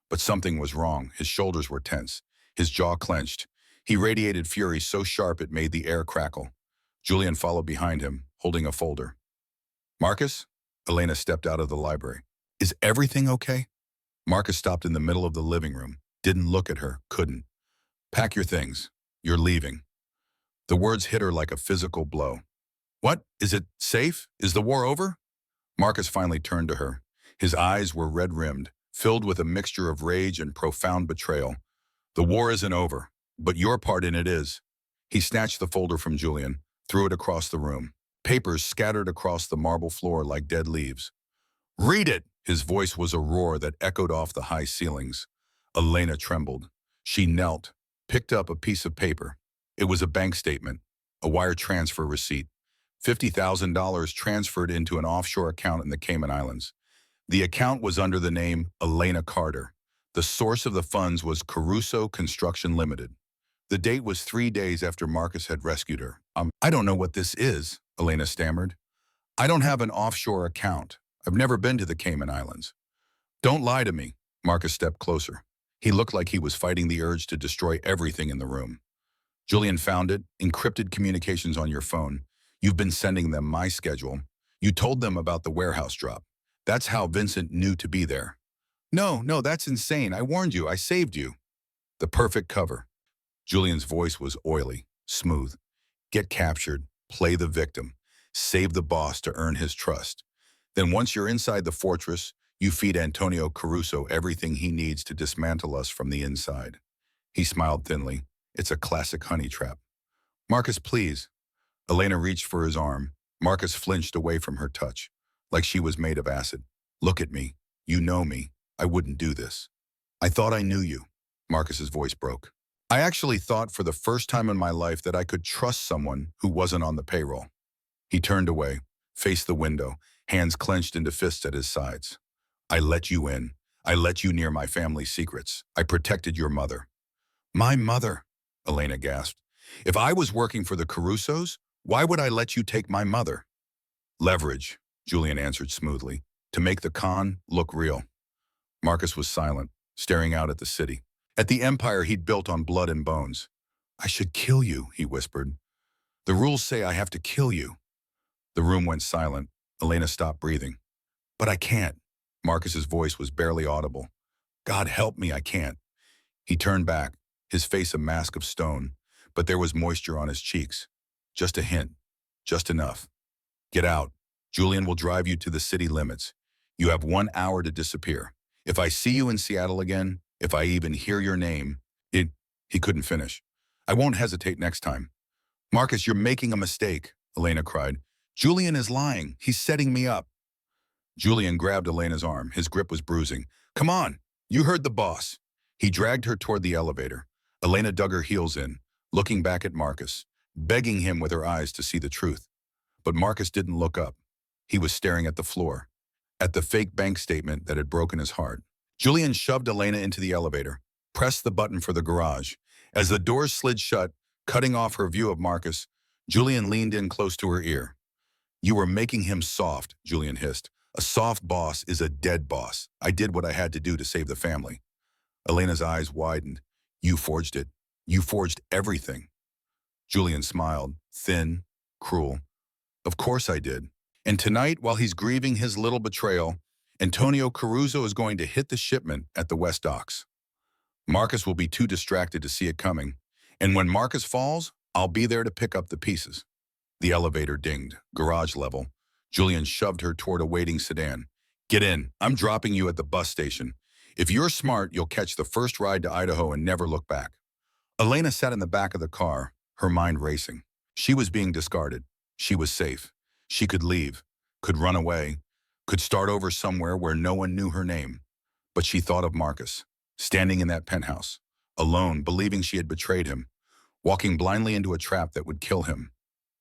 But something was wrong. His shoulders were tense. His jaw clenched. He radiated fury so sharp it made the air crackle. Julian followed behind him, holding a folder. "Marcus?" Elena stepped out of the library. "Is everything okay?" Marcus stopped in the middle of the living room. Didn't look at her, couldn't. "Pack your things. You're leaving." The words hit her like a physical blow. "What? Is it safe? Is the war over?" Marcus finally turned to her. His eyes were red-rimmed, filled with a mixture of rage and profound betrayal. "The war isn't over, but your part in it is." He snatched the folder from Julian, threw it across the room. Papers scattered across the marble floor like dead leaves. "Read it!" His voice was a roar that echoed off the high ceilings. Elena trembled. She knelt, picked up a piece of paper. It was a bank statement, a wire transfer receipt. $50,000 transferred into an offshore account in the Cayman Islands. The account was under the name Elena Carter. The source of the funds was Caruso Construction Limited. The date was 3 days after Marcus had rescued her. "I don't know what this is," Elena stammered. "I don't have an offshore account. I've never been to the Cayman Islands." "Don't lie to me." Marcus stepped closer. He looked like he was fighting the urge to destroy everything in the room. "Julian found it, encrypted communications on your phone. You've been sending them my schedule. You told them about the warehouse drop. That's how Vincent knew to be there." No, that's insane. I warned you. I saved you." "The perfect cover." Julian's voice was oily, smooth. "Get captured, play the victim, save the boss to earn his trust. Then once you're inside the fortress, you feed Antonio Caruso everything he needs to dismantle us from the inside." He smiled thinly. "It's a classic honey trap." "Marcus, please." Elena reached for his arm. Marcus flinched away from her touch, like she was made of acid. "Look at me. You know me. I wouldn't do this." "I thought I knew you." Marcus's voice broke. "I actually thought for the first time in my life that I could trust someone who wasn't on the payroll." He turned away, faced the window, hands clenched into fists at his sides. "I let you in. I let you near my family's secrets. I protected your mother." "My mother?" Elena gasped. "If I was working for the Carusos, why would I let you take my mother?" "Leverage," Julian answered smoothly, "to make the con look real." Marcus was silent, staring out at the city. at the empire he'd built on blood and bones. I should kill you, he whispered. The rules say I have to kill you. The room went silent. Elena stopped breathing. But I can't. Marcus's voice was barely audible. God help me, I can't. He turned back, his face a mask of stone, but there was moisture on his cheeks. Just a hint. Just enough. Get out. Julian will drive you to the city limits. You have 1 hour to disappear. If I see you in Seattle again, if I even hear your name, he couldn't finish. I won't hesitate next time. Marcus, you're making a mistake, Elena cried. Julian is lying. He's setting me up. Julian grabbed Elena's arm. His grip was bruising. Come on, you heard the boss. He dragged her toward the elevator. Elena dug her heels in, looking back at Marcus, begging him with her eyes to see the truth. But Marcus didn't look up. He was staring at the floor, at the fake bank statement that had broken his heart. Julian shoved Elena into the elevator, pressed the button for the garage. As the doors slid shut, cutting off her view of Marcus, Julian leaned in close to her ear. You were making him soft, Julian hissed. A soft boss is a dead boss. I did what I had to do to save the family. Elena's eyes widened. You forged it. You forged everything. Julian smiled, thin, cruel. Of course I did. And tonight, while he's grieving his little betrayal, Antonio Caruso is going to hit the shipment at the West Docks. Marcus will be too distracted to see it coming. And when Marcus falls, I'll be there to pick up the pieces. The elevator dinged, garage level. Julian shoved her toward a waiting sedan. Get in. I'm dropping you at the bus station. If you're smart, you'll catch the first ride to Idaho and never look back. Elena sat in the back of the car, her mind racing. She was being discarded. She was safe. She could leave, could run away, could start over somewhere where no one knew her name. But she thought of Marcus, standing in that penthouse, alone, believing she had betrayed him, walking blindly into a trap that would kill him.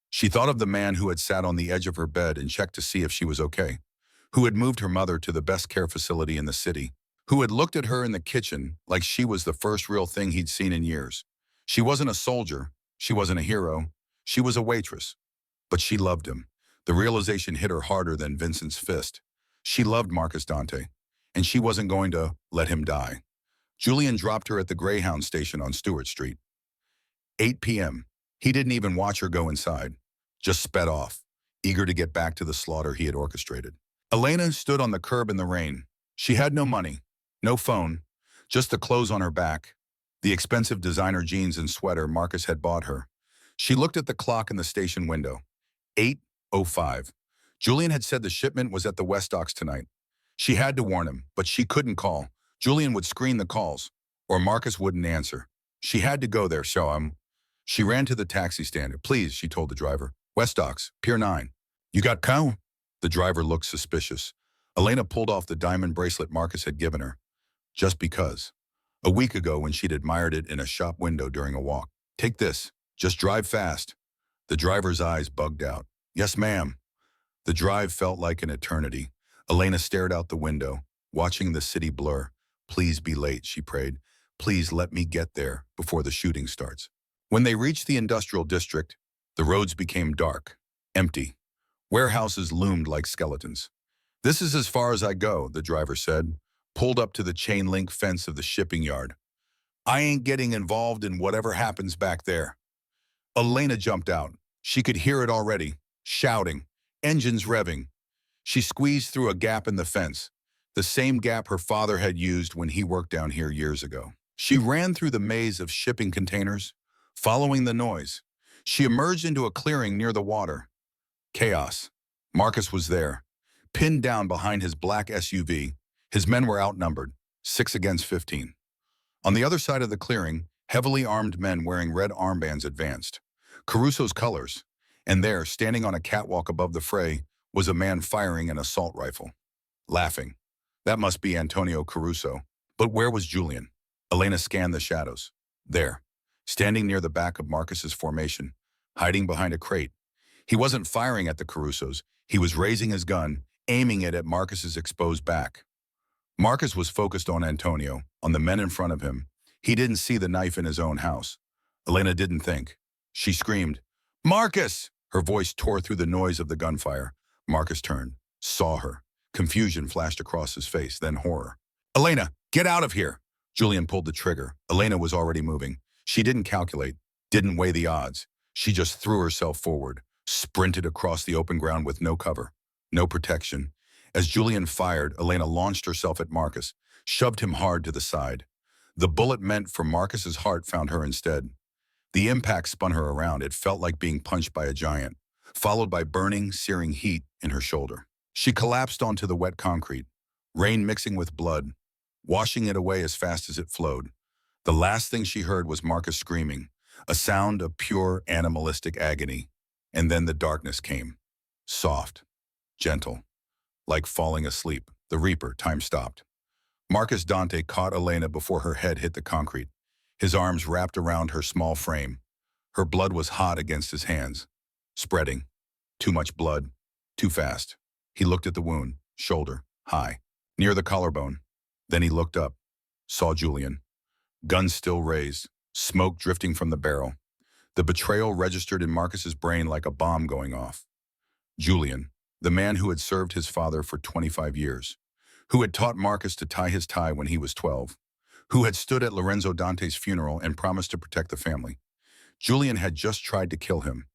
She thought of the man who had sat on the edge of her bed and checked to see if she was okay, who had moved her mother to the best care facility in the city, who had looked at her in the kitchen like she was the first real thing he'd seen in years. She wasn't a soldier. She wasn't a hero. She was a waitress. But she loved him. The realization hit her harder than Vincent's fist. She loved Marcus Dante, and she wasn't going to let him die. Julian dropped her at the Greyhound station on Stewart Street. 8 p.m. He didn't even watch her go inside, just sped off, eager to get back to the slaughter he had orchestrated. Elena stood on the curb in the rain. She had no money, no phone, just the clothes on her back, the expensive designer jeans and sweater Marcus had bought her. She looked at the clock in the station window. 8:05. Julian had said the shipment was at the West Docks tonight. She had to warn him, but she couldn't call. Julian would screen the calls, or Marcus wouldn't answer. She had to go there, show him. She ran to the taxi stand. Please, she told the driver. West Docks, Pier 9. You got cow? The driver looked suspicious. Elena pulled off the diamond bracelet Marcus had given her. Just because. A week ago when she'd admired it in a shop window during a walk. Take this. Just drive fast. The driver's eyes bugged out. Yes, ma'am. The drive felt like an eternity. Elena stared out the window, watching the city blur. Please be late, she prayed. Please let me get there before the shooting starts. When they reached the industrial district, the roads became dark, empty. Warehouses loomed like skeletons. This is as far as I go, the driver said, pulled up to the chain-link fence of the shipping yard. I ain't getting involved in whatever happens back there. Elena jumped out. She could hear it already, shouting, engines revving. She squeezed through a gap in the fence, the same gap her father had used when he worked down here years ago. She ran through the maze of shipping containers, following the noise. She emerged into a clearing near the water. Chaos. Marcus was there, pinned down behind his black SUV. His men were outnumbered, 6 against 15. On the other side of the clearing, heavily armed men wearing red armbands advanced. Caruso's colors. And there, standing on a catwalk above the fray, was a man firing an assault rifle. Laughing. That must be Antonio Caruso. But where was Julian? Elena scanned the shadows. There, standing near the back of Marcus's formation, hiding behind a crate. He wasn't firing at the Carusos. He was raising his gun, aiming it at Marcus's exposed back. Marcus was focused on Antonio, on the men in front of him. He didn't see the knife in his own house. Elena didn't think. She screamed, Marcus! Her voice tore through the noise of the gunfire. Marcus turned, saw her. Confusion flashed across his face, then horror. Elena, get out of here! Julian pulled the trigger. Elena was already moving. She didn't calculate, didn't weigh the odds. She just threw herself forward, sprinted across the open ground with no cover, no protection. As Julian fired, Elena launched herself at Marcus, shoved him hard to the side. The bullet meant for Marcus's heart found her instead. The impact spun her around. It felt like being punched by a giant, followed by burning, searing heat in her shoulder. She collapsed onto the wet concrete, rain mixing with blood, washing it away as fast as it flowed. The last thing she heard was Marcus screaming, a sound of pure animalistic agony. And then the darkness came. Soft, gentle, like falling asleep. The Reaper, time stopped. Marcus Dante caught Elena before her head hit the concrete, his arms wrapped around her small frame. Her blood was hot against his hands, spreading. Too much blood, too fast. He looked at the wound, shoulder, high, near the collarbone. Then he looked up, saw Julian. Gun still raised, smoke drifting from the barrel. The betrayal registered in Marcus's brain like a bomb going off. Julian, the man who had served his father for 25 years, who had taught Marcus to tie his tie when he was 12, who had stood at Lorenzo Dante's funeral and promised to protect the family. Julian had just tried to kill him,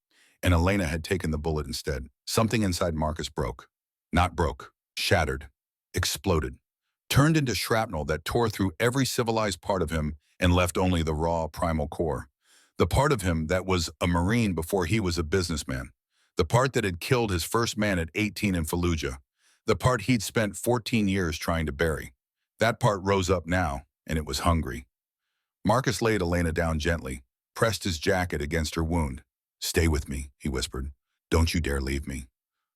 and Elena had taken the bullet instead. Something inside Marcus broke. Not broke, shattered, exploded, turned into shrapnel that tore through every civilized part of him and left only the raw, primal core. The part of him that was a Marine before he was a businessman. The part that had killed his first man at 18 in Fallujah. The part he'd spent 14 years trying to bury. That part rose up now, and it was hungry. Marcus laid Elena down gently, pressed his jacket against her wound. "Stay with me," he whispered. "Don't you dare leave me."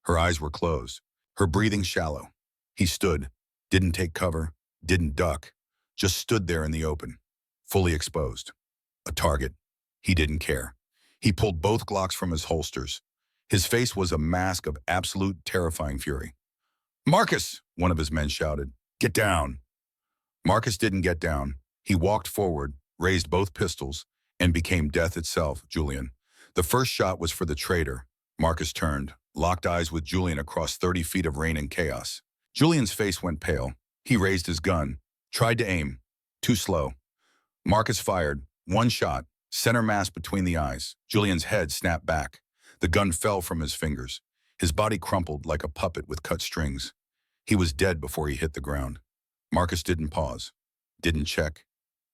Her eyes were closed, her breathing shallow. He stood, didn't take cover, didn't duck, just stood there in the open, fully exposed. A target. He didn't care. He pulled both Glocks from his holsters. His face was a mask of absolute terrifying fury. "Marcus!" one of his men shouted. "Get down!" Marcus didn't get down. He walked forward, raised both pistols, and became death itself, Julian. The first shot was for the traitor. Marcus turned, locked eyes with Julian across 30 feet of rain and chaos. Julian's face went pale. He raised his gun, tried to aim. Too slow. Marcus fired. One shot, center mass between the eyes. Julian's head snapped back. The gun fell from his fingers. His body crumpled like a puppet with cut strings. He was dead before he hit the ground. Marcus didn't pause, didn't check,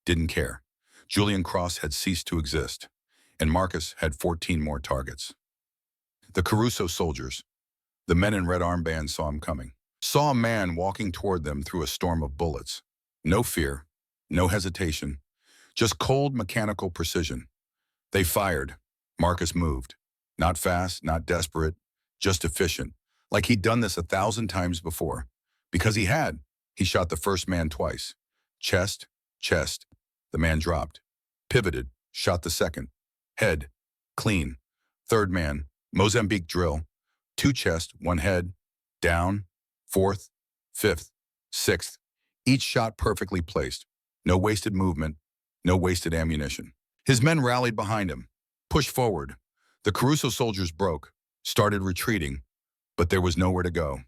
didn't care. Julian Cross had ceased to exist, and Marcus had 14 more targets. The Caruso soldiers, the men in red armbands, saw him coming. Saw a man walking toward them through a storm of bullets. No fear, no hesitation, just cold mechanical precision. They fired. Marcus moved. Not fast, not desperate, just efficient, like he'd done this 1,000 times before. Because he had. He shot the first man twice. Chest, chest. The man dropped. Pivoted, shot the second. Head, clean. Third man, Mozambique drill. 2 chest, 1 head. Down. Fourth, fifth, sixth. Each shot perfectly placed. No wasted movement, no wasted ammunition. His men rallied behind him, pushed forward. The Caruso soldiers broke, started retreating, but there was nowhere to go.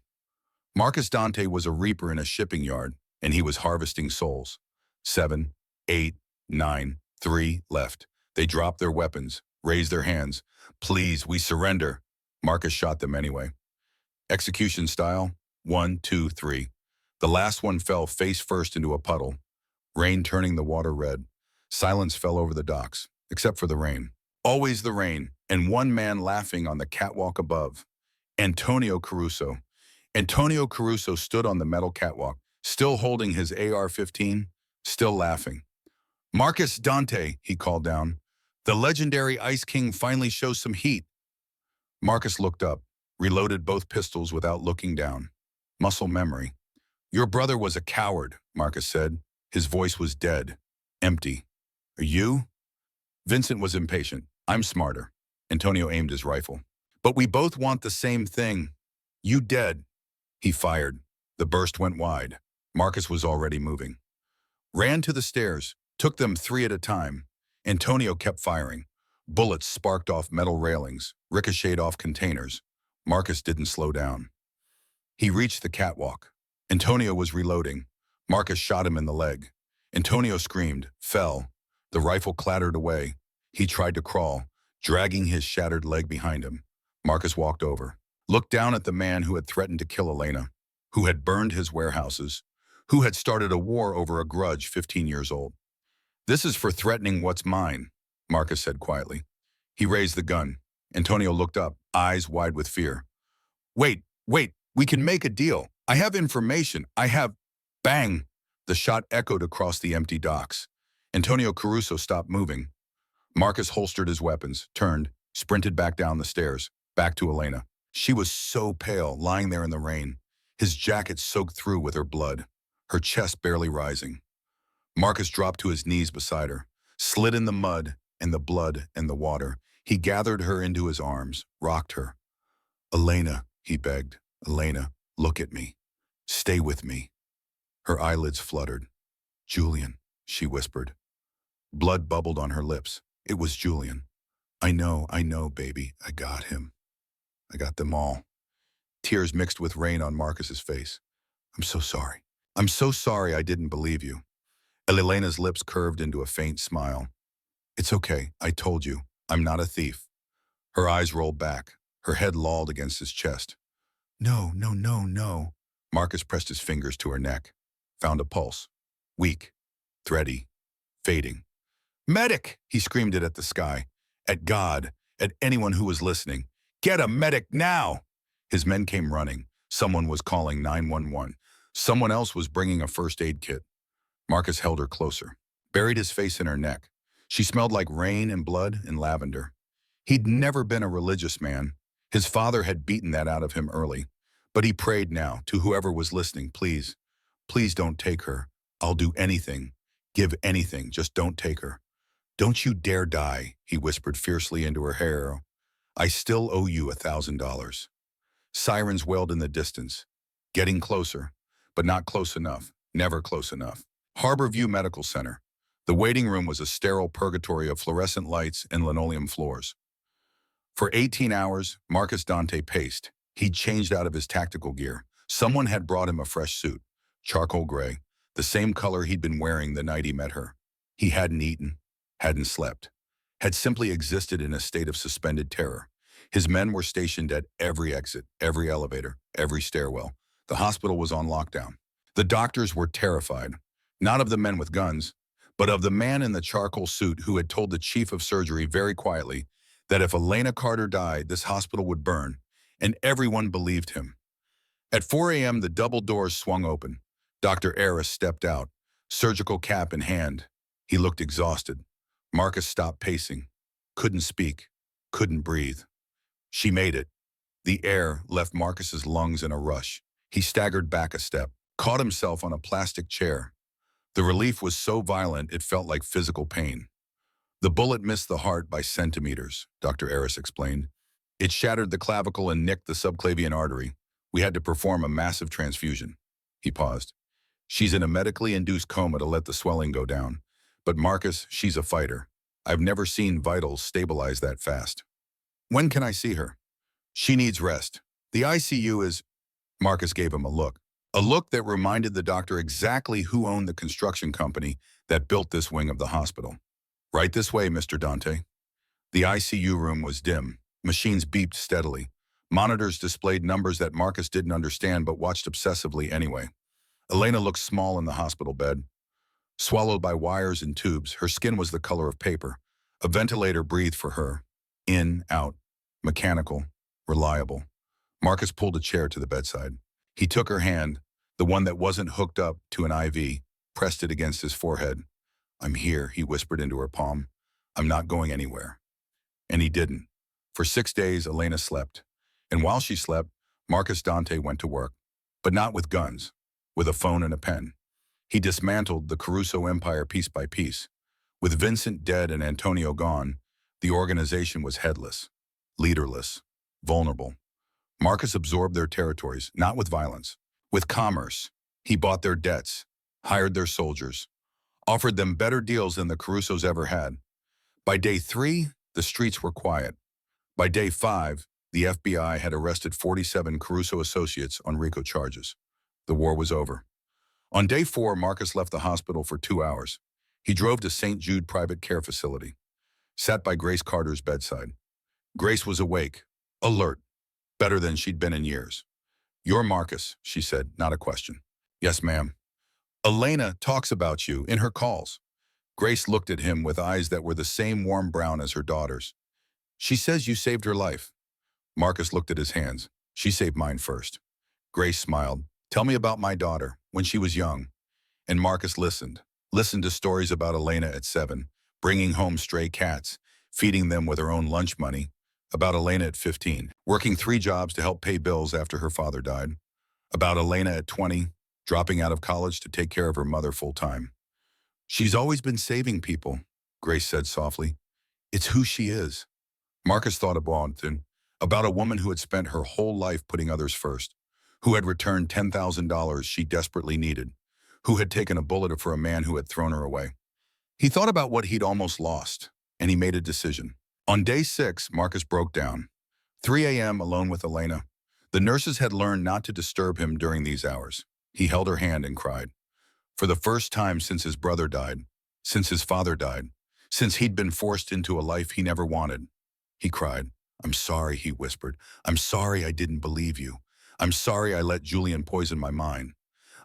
Marcus Dante was a reaper in a shipping yard, and he was harvesting souls. 7, 8, 9, 3 left. They dropped their weapons, raised their hands. "Please, we surrender." Marcus shot them anyway. Execution style, 1, 2, 3. The last one fell face first into a puddle, rain turning the water red. Silence fell over the docks, except for the rain. Always the rain, and one man laughing on the catwalk above. Antonio Caruso. Antonio Caruso stood on the metal catwalk, still holding his AR-15, still laughing. "Marcus Dante," he called down. "The legendary Ice King finally shows some heat." Marcus looked up, reloaded both pistols without looking down. Muscle memory. "Your brother was a coward," Marcus said. His voice was dead, empty. "Are you?" Vincent was impatient. "I'm smarter." Antonio aimed his rifle. "But we both want the same thing. You dead." He fired. The burst went wide. Marcus was already moving. Ran to the stairs, took them 3 at a time. Antonio kept firing. Bullets sparked off metal railings, ricocheted off containers. Marcus didn't slow down. He reached the catwalk. Antonio was reloading. Marcus shot him in the leg. Antonio screamed, fell. The rifle clattered away. He tried to crawl, dragging his shattered leg behind him. Marcus walked over, looked down at the man who had threatened to kill Elena, who had burned his warehouses, who had started a war over a grudge 15 years old. "This is for threatening what's mine," Marcus said quietly. He raised the gun. Antonio looked up, eyes wide with fear. Wait, we can make a deal. I have information. I have—" Bang! The shot echoed across the empty docks. Antonio Caruso stopped moving. Marcus holstered his weapons, turned, sprinted back down the stairs, back to Elena. She was so pale, lying there in the rain, his jacket soaked through with her blood, her chest barely rising. Marcus dropped to his knees beside her, slid in the mud and the blood and the water. He gathered her into his arms, rocked her. "Elena," he begged. "Elena, look at me. Stay with me." Her eyelids fluttered. "Julian," she whispered. Blood bubbled on her lips. It was Julian. I know, baby. I got him. I got them all." Tears mixed with rain on Marcus's face. "I'm so sorry. I'm so sorry I didn't believe you." Elena's lips curved into a faint smile. "It's okay. I told you. I'm not a thief." Her eyes rolled back. Her head lolled against his chest. No. Marcus pressed his fingers to her neck. Found a pulse. Weak. Thready. Fading. "Medic!" He screamed it at the sky. At God. At anyone who was listening. "Get a medic now!" His men came running. Someone was calling 911. Someone else was bringing a first aid kit. Marcus held her closer. Buried his face in her neck. She smelled like rain and blood and lavender. He'd never been a religious man. His father had beaten that out of him early. But he prayed now to whoever was listening, please don't take her. I'll do anything. Give anything. Just don't take her. "Don't you dare die," he whispered fiercely into her hair. "I still owe you $1,000. Sirens wailed in the distance. Getting closer, but not close enough. Never close enough. Harborview Medical Center. The waiting room was a sterile purgatory of fluorescent lights and linoleum floors. For 18 hours, Marcus Dante paced. He'd changed out of his tactical gear. Someone had brought him a fresh suit, charcoal gray, the same color he'd been wearing the night he met her. He hadn't eaten, hadn't slept, had simply existed in a state of suspended terror. His men were stationed at every exit, every elevator, every stairwell. The hospital was on lockdown. The doctors were terrified, not of the men with guns, but of the man in the charcoal suit who had told the chief of surgery very quietly that if Elena Carter died, this hospital would burn, and everyone believed him. At 4 a.m., the double doors swung open. Dr. Aris stepped out, surgical cap in hand. He looked exhausted. Marcus stopped pacing. Couldn't speak. Couldn't breathe. She made it. The air left Marcus's lungs in a rush. He staggered back a step, caught himself on a plastic chair. The relief was so violent it felt like physical pain. "The bullet missed the heart by centimeters," Dr. Aris explained. "It shattered the clavicle and nicked the subclavian artery. We had to perform a massive transfusion." He paused. "She's in a medically induced coma to let the swelling go down. But Marcus, she's a fighter. I've never seen vitals stabilize that fast." "When can I see her?" "She needs rest. The ICU is—" Marcus gave him a look that reminded the doctor exactly who owned the construction company that built this wing of the hospital. "Right this way, Mr. Dante." The ICU room was dim. Machines beeped steadily. Monitors displayed numbers that Marcus didn't understand but watched obsessively anyway. Elena looked small in the hospital bed. Swallowed by wires and tubes, her skin was the color of paper. A ventilator breathed for her. In, out. Mechanical. Reliable. Marcus pulled a chair to the bedside. He took her hand, the one that wasn't hooked up to an IV, pressed it against his forehead. "I'm here," he whispered into her palm. "I'm not going anywhere." And he didn't. For 6 days, Elena slept. And while she slept, Marcus Dante went to work. But not with guns, with a phone and a pen. He dismantled the Caruso empire piece by piece. With Vincent dead and Antonio gone, the organization was headless, leaderless, vulnerable. Marcus absorbed their territories, not with violence, with commerce. He bought their debts, hired their soldiers, offered them better deals than the Carusos ever had. By day 3, the streets were quiet. By day 5, the FBI had arrested 47 Caruso associates on RICO charges. The war was over. On day 4, Marcus left the hospital for 2 hours. He drove to St. Jude Private Care Facility, sat by Grace Carter's bedside. Grace was awake, alert, better than she'd been in years. "You're Marcus," she said, not a question. "Yes, ma'am." "Elena talks about you in her calls." Grace looked at him with eyes that were the same warm brown as her daughter's. "She says you saved her life." Marcus looked at his hands. "She saved mine first." Grace smiled. "Tell me about my daughter, when she was young." And Marcus listened to stories about Elena at 7, bringing home stray cats, feeding them with her own lunch money, about Elena at 15, working 3 jobs to help pay bills after her father died, about Elena at 20, dropping out of college to take care of her mother full-time. "She's always been saving people," Grace said softly. "It's who she is." Marcus thought about a woman who had spent her whole life putting others first, who had returned $10,000 she desperately needed, who had taken a bullet for a man who had thrown her away. He thought about what he'd almost lost, and he made a decision. On day 6, Marcus broke down. 3 a.m. alone with Elena. The nurses had learned not to disturb him during these hours. He held her hand and cried. For the first time since his brother died, since his father died, since he'd been forced into a life he never wanted, he cried. "I'm sorry," he whispered. "I'm sorry I didn't believe you. I'm sorry I let Julian poison my mind.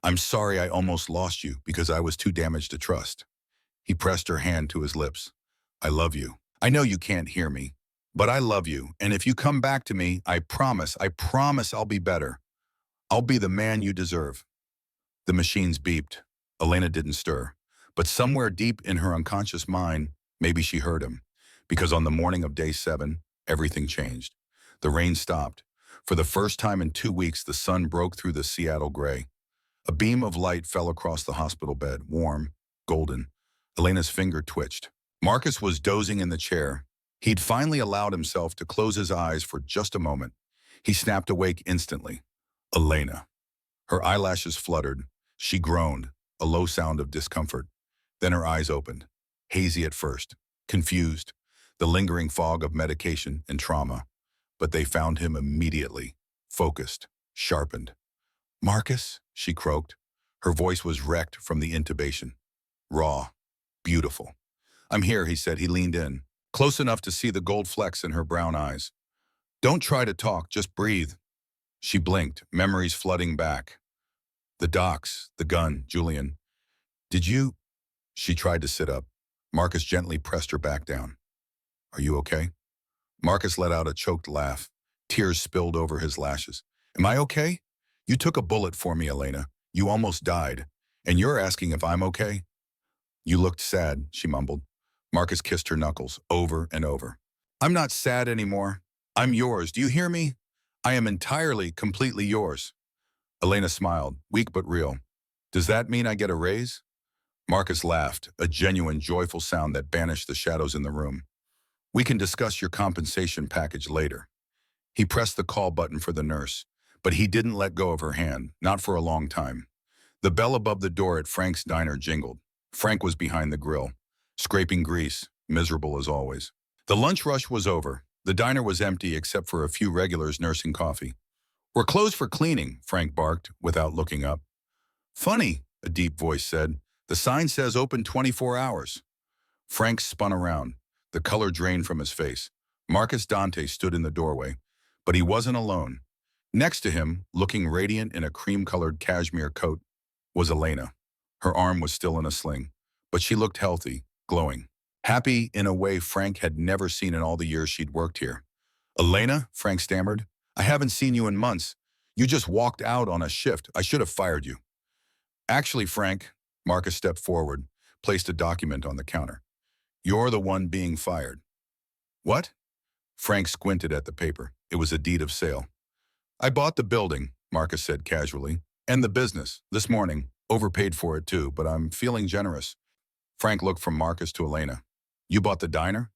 I'm sorry I almost lost you because I was too damaged to trust." He pressed her hand to his lips. "I love you. I know you can't hear me, but I love you, and if you come back to me, I promise I'll be better. I'll be the man you deserve." The machines beeped. Elena didn't stir, but somewhere deep in her unconscious mind, maybe she heard him, because on the morning of day 7, everything changed. The rain stopped. For the first time in 2 weeks, the sun broke through the Seattle gray. A beam of light fell across the hospital bed, warm, golden. Elena's finger twitched. Marcus was dozing in the chair. He'd finally allowed himself to close his eyes for just a moment. He snapped awake instantly. Elena. Her eyelashes fluttered. She groaned, a low sound of discomfort. Then her eyes opened, hazy at first, confused, the lingering fog of medication and trauma. But they found him immediately, focused, sharpened. "Marcus," she croaked. Her voice was wrecked from the intubation. Raw, beautiful. "I'm here," he said. He leaned in, close enough to see the gold flecks in her brown eyes. "Don't try to talk, just breathe." She blinked, memories flooding back. The docks, the gun, Julian. "Did you?" She tried to sit up. Marcus gently pressed her back down. "Are you okay?" Marcus let out a choked laugh. Tears spilled over his lashes. "Am I okay? You took a bullet for me, Elena. You almost died. And you're asking if I'm okay?" "You looked sad," she mumbled. Marcus kissed her knuckles, over and over. "I'm not sad anymore. I'm yours. Do you hear me? I am entirely, completely yours." Elena smiled, weak but real. "Does that mean I get a raise?" Marcus laughed, a genuine, joyful sound that banished the shadows in the room. "We can discuss your compensation package later." He pressed the call button for the nurse, but he didn't let go of her hand, not for a long time. The bell above the door at Frank's diner jingled. Frank was behind the grill, scraping grease, miserable as always. The lunch rush was over. The diner was empty except for a few regulars nursing coffee. "We're closed for cleaning," Frank barked, without looking up. "Funny," a deep voice said. "The sign says open 24 hours. Frank spun around. The color drained from his face. Marcus Dante stood in the doorway, but he wasn't alone. Next to him, looking radiant in a cream-colored cashmere coat, was Elena. Her arm was still in a sling, but she looked healthy, glowing. Happy in a way Frank had never seen in all the years she'd worked here. "Elena," Frank stammered, "I haven't seen you in months. You just walked out on a shift. I should have fired you." "Actually, Frank," Marcus stepped forward, placed a document on the counter. "You're the one being fired." "What?" Frank squinted at the paper. It was a deed of sale. "I bought the building," Marcus said casually, "and the business, this morning. Overpaid for it too, but I'm feeling generous." Frank looked from Marcus to Elena. "You bought the diner?"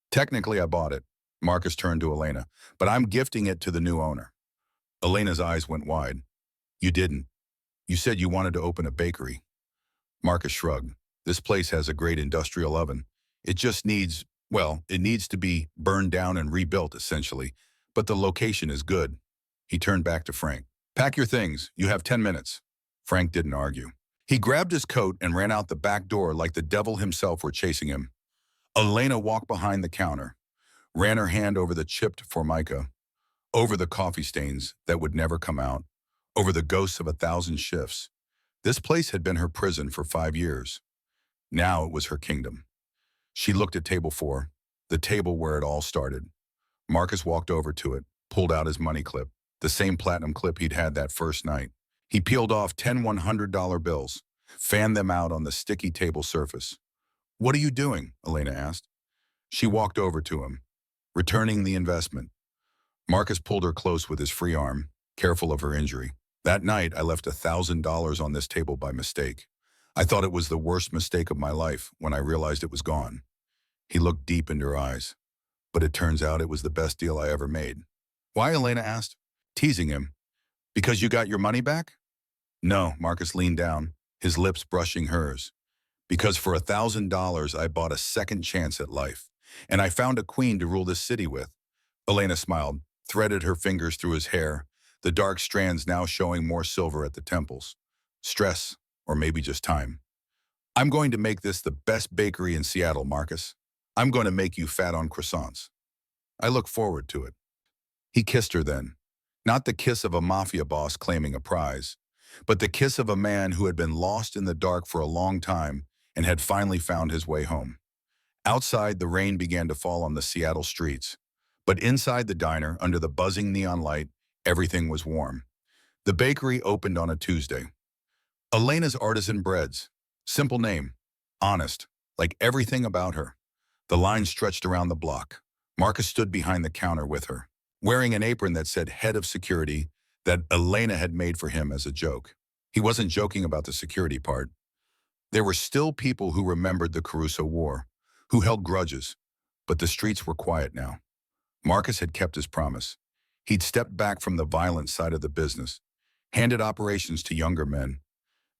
"Technically, I bought it." Marcus turned to Elena. "But I'm gifting it to the new owner." Elena's eyes went wide. "You didn't. You said you wanted to open a bakery." Marcus shrugged. "This place has a great industrial oven. It just needs, well, it needs to be burned down and rebuilt, essentially. But the location is good." He turned back to Frank. "Pack your things. You have 10 minutes." Frank didn't argue. He grabbed his coat and ran out the back door like the devil himself were chasing him. Elena walked behind the counter, ran her hand over the chipped formica, over the coffee stains that would never come out, over the ghosts of 1,000 shifts. This place had been her prison for 5 years. Now it was her kingdom. She looked at table 4, the table where it all started. Marcus walked over to it, pulled out his money clip, the same platinum clip he'd had that first night. He peeled off 10 $100 bills, fanned them out on the sticky table surface. "What are you doing?" Elena asked. She walked over to him, returning the investment. Marcus pulled her close with his free arm, careful of her injury. "That night, I left $1,000 on this table by mistake. I thought it was the worst mistake of my life when I realized it was gone." He looked deep into her eyes. "But it turns out it was the best deal I ever made." "Why?" Elena asked, teasing him. "Because you got your money back?" "No," Marcus leaned down, his lips brushing hers. "Because for $1,000 I bought a second chance at life, and I found a queen to rule this city with." Elena smiled, threaded her fingers through his hair, the dark strands now showing more silver at the temples. "Stress, or maybe just time. I'm going to make this the best bakery in Seattle, Marcus. I'm going to make you fat on croissants. I look forward to it." He kissed her then. Not the kiss of a mafia boss claiming a prize, but the kiss of a man who had been lost in the dark for a long time and had finally found his way home. Outside, the rain began to fall on the Seattle streets. But inside the diner, under the buzzing neon light, everything was warm. The bakery opened on a Tuesday. Elena's Artisan Breads. Simple name. Honest. Like everything about her. The line stretched around the block. Marcus stood behind the counter with her, wearing an apron that said Head of Security that Elena had made for him as a joke. He wasn't joking about the security part. There were still people who remembered the Caruso War, who held grudges, but the streets were quiet now. Marcus had kept his promise. He'd stepped back from the violent side of the business, handed operations to younger men,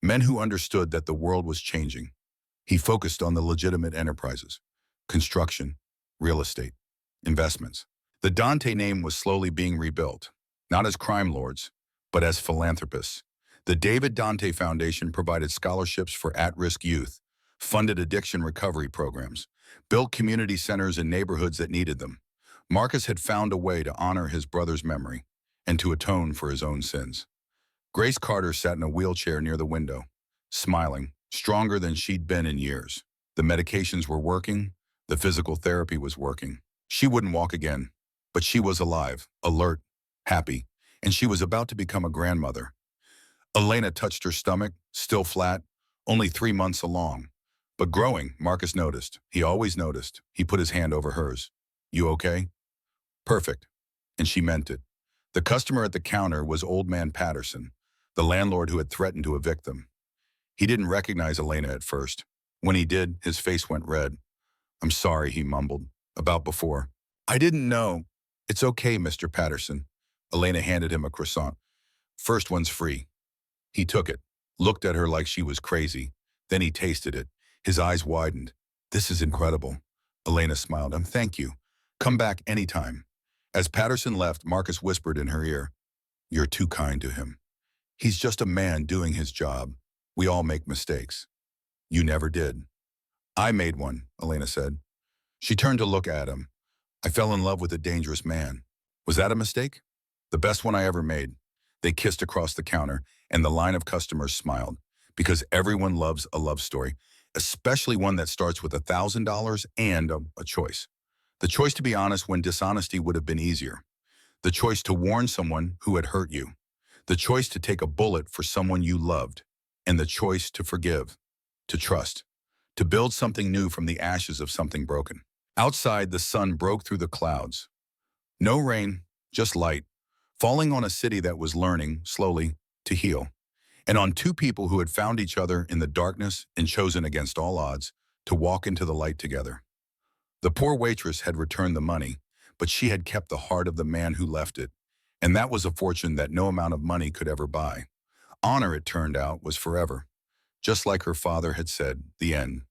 men who understood that the world was changing. He focused on the legitimate enterprises, construction, real estate, investments. The Dante name was slowly being rebuilt, not as crime lords, but as philanthropists. The David Dante Foundation provided scholarships for at-risk youth, funded addiction recovery programs, built community centers in neighborhoods that needed them. Marcus had found a way to honor his brother's memory and to atone for his own sins. Grace Carter sat in a wheelchair near the window, smiling, stronger than she'd been in years. The medications were working, the physical therapy was working. She wouldn't walk again, but she was alive, alert, happy, and she was about to become a grandmother. Elena touched her stomach, still flat, only 3 months along. But growing, Marcus noticed. He always noticed. He put his hand over hers. "You okay?" "Perfect." And she meant it. The customer at the counter was Old Man Patterson, the landlord who had threatened to evict them. He didn't recognize Elena at first. When he did, his face went red. "I'm sorry," he mumbled, "about before. I didn't know." "It's okay, Mr. Patterson." Elena handed him a croissant. "First one's free." He took it, looked at her like she was crazy. Then he tasted it. His eyes widened. "This is incredible." Elena smiled. "Thank you. Come back anytime." As Patterson left, Marcus whispered in her ear, "You're too kind to him. He's just a man doing his job. We all make mistakes." "You never did." "I made one," Elena said. She turned to look at him. "I fell in love with a dangerous man. Was that a mistake?" "The best one I ever made." They kissed across the counter, and the line of customers smiled, because everyone loves a love story, especially one that starts with $1,000 and a choice. The choice to be honest when dishonesty would have been easier. The choice to warn someone who had hurt you. The choice to take a bullet for someone you loved. And the choice to forgive, to trust, to build something new from the ashes of something broken. Outside, the sun broke through the clouds. No rain, just light, falling on a city that was learning, slowly, to heal. And on two people who had found each other in the darkness and chosen against all odds to walk into the light together. The poor waitress had returned the money, but she had kept the heart of the man who left it, and that was a fortune that no amount of money could ever buy. Honor, it turned out, was forever. Just like her father had said, the end.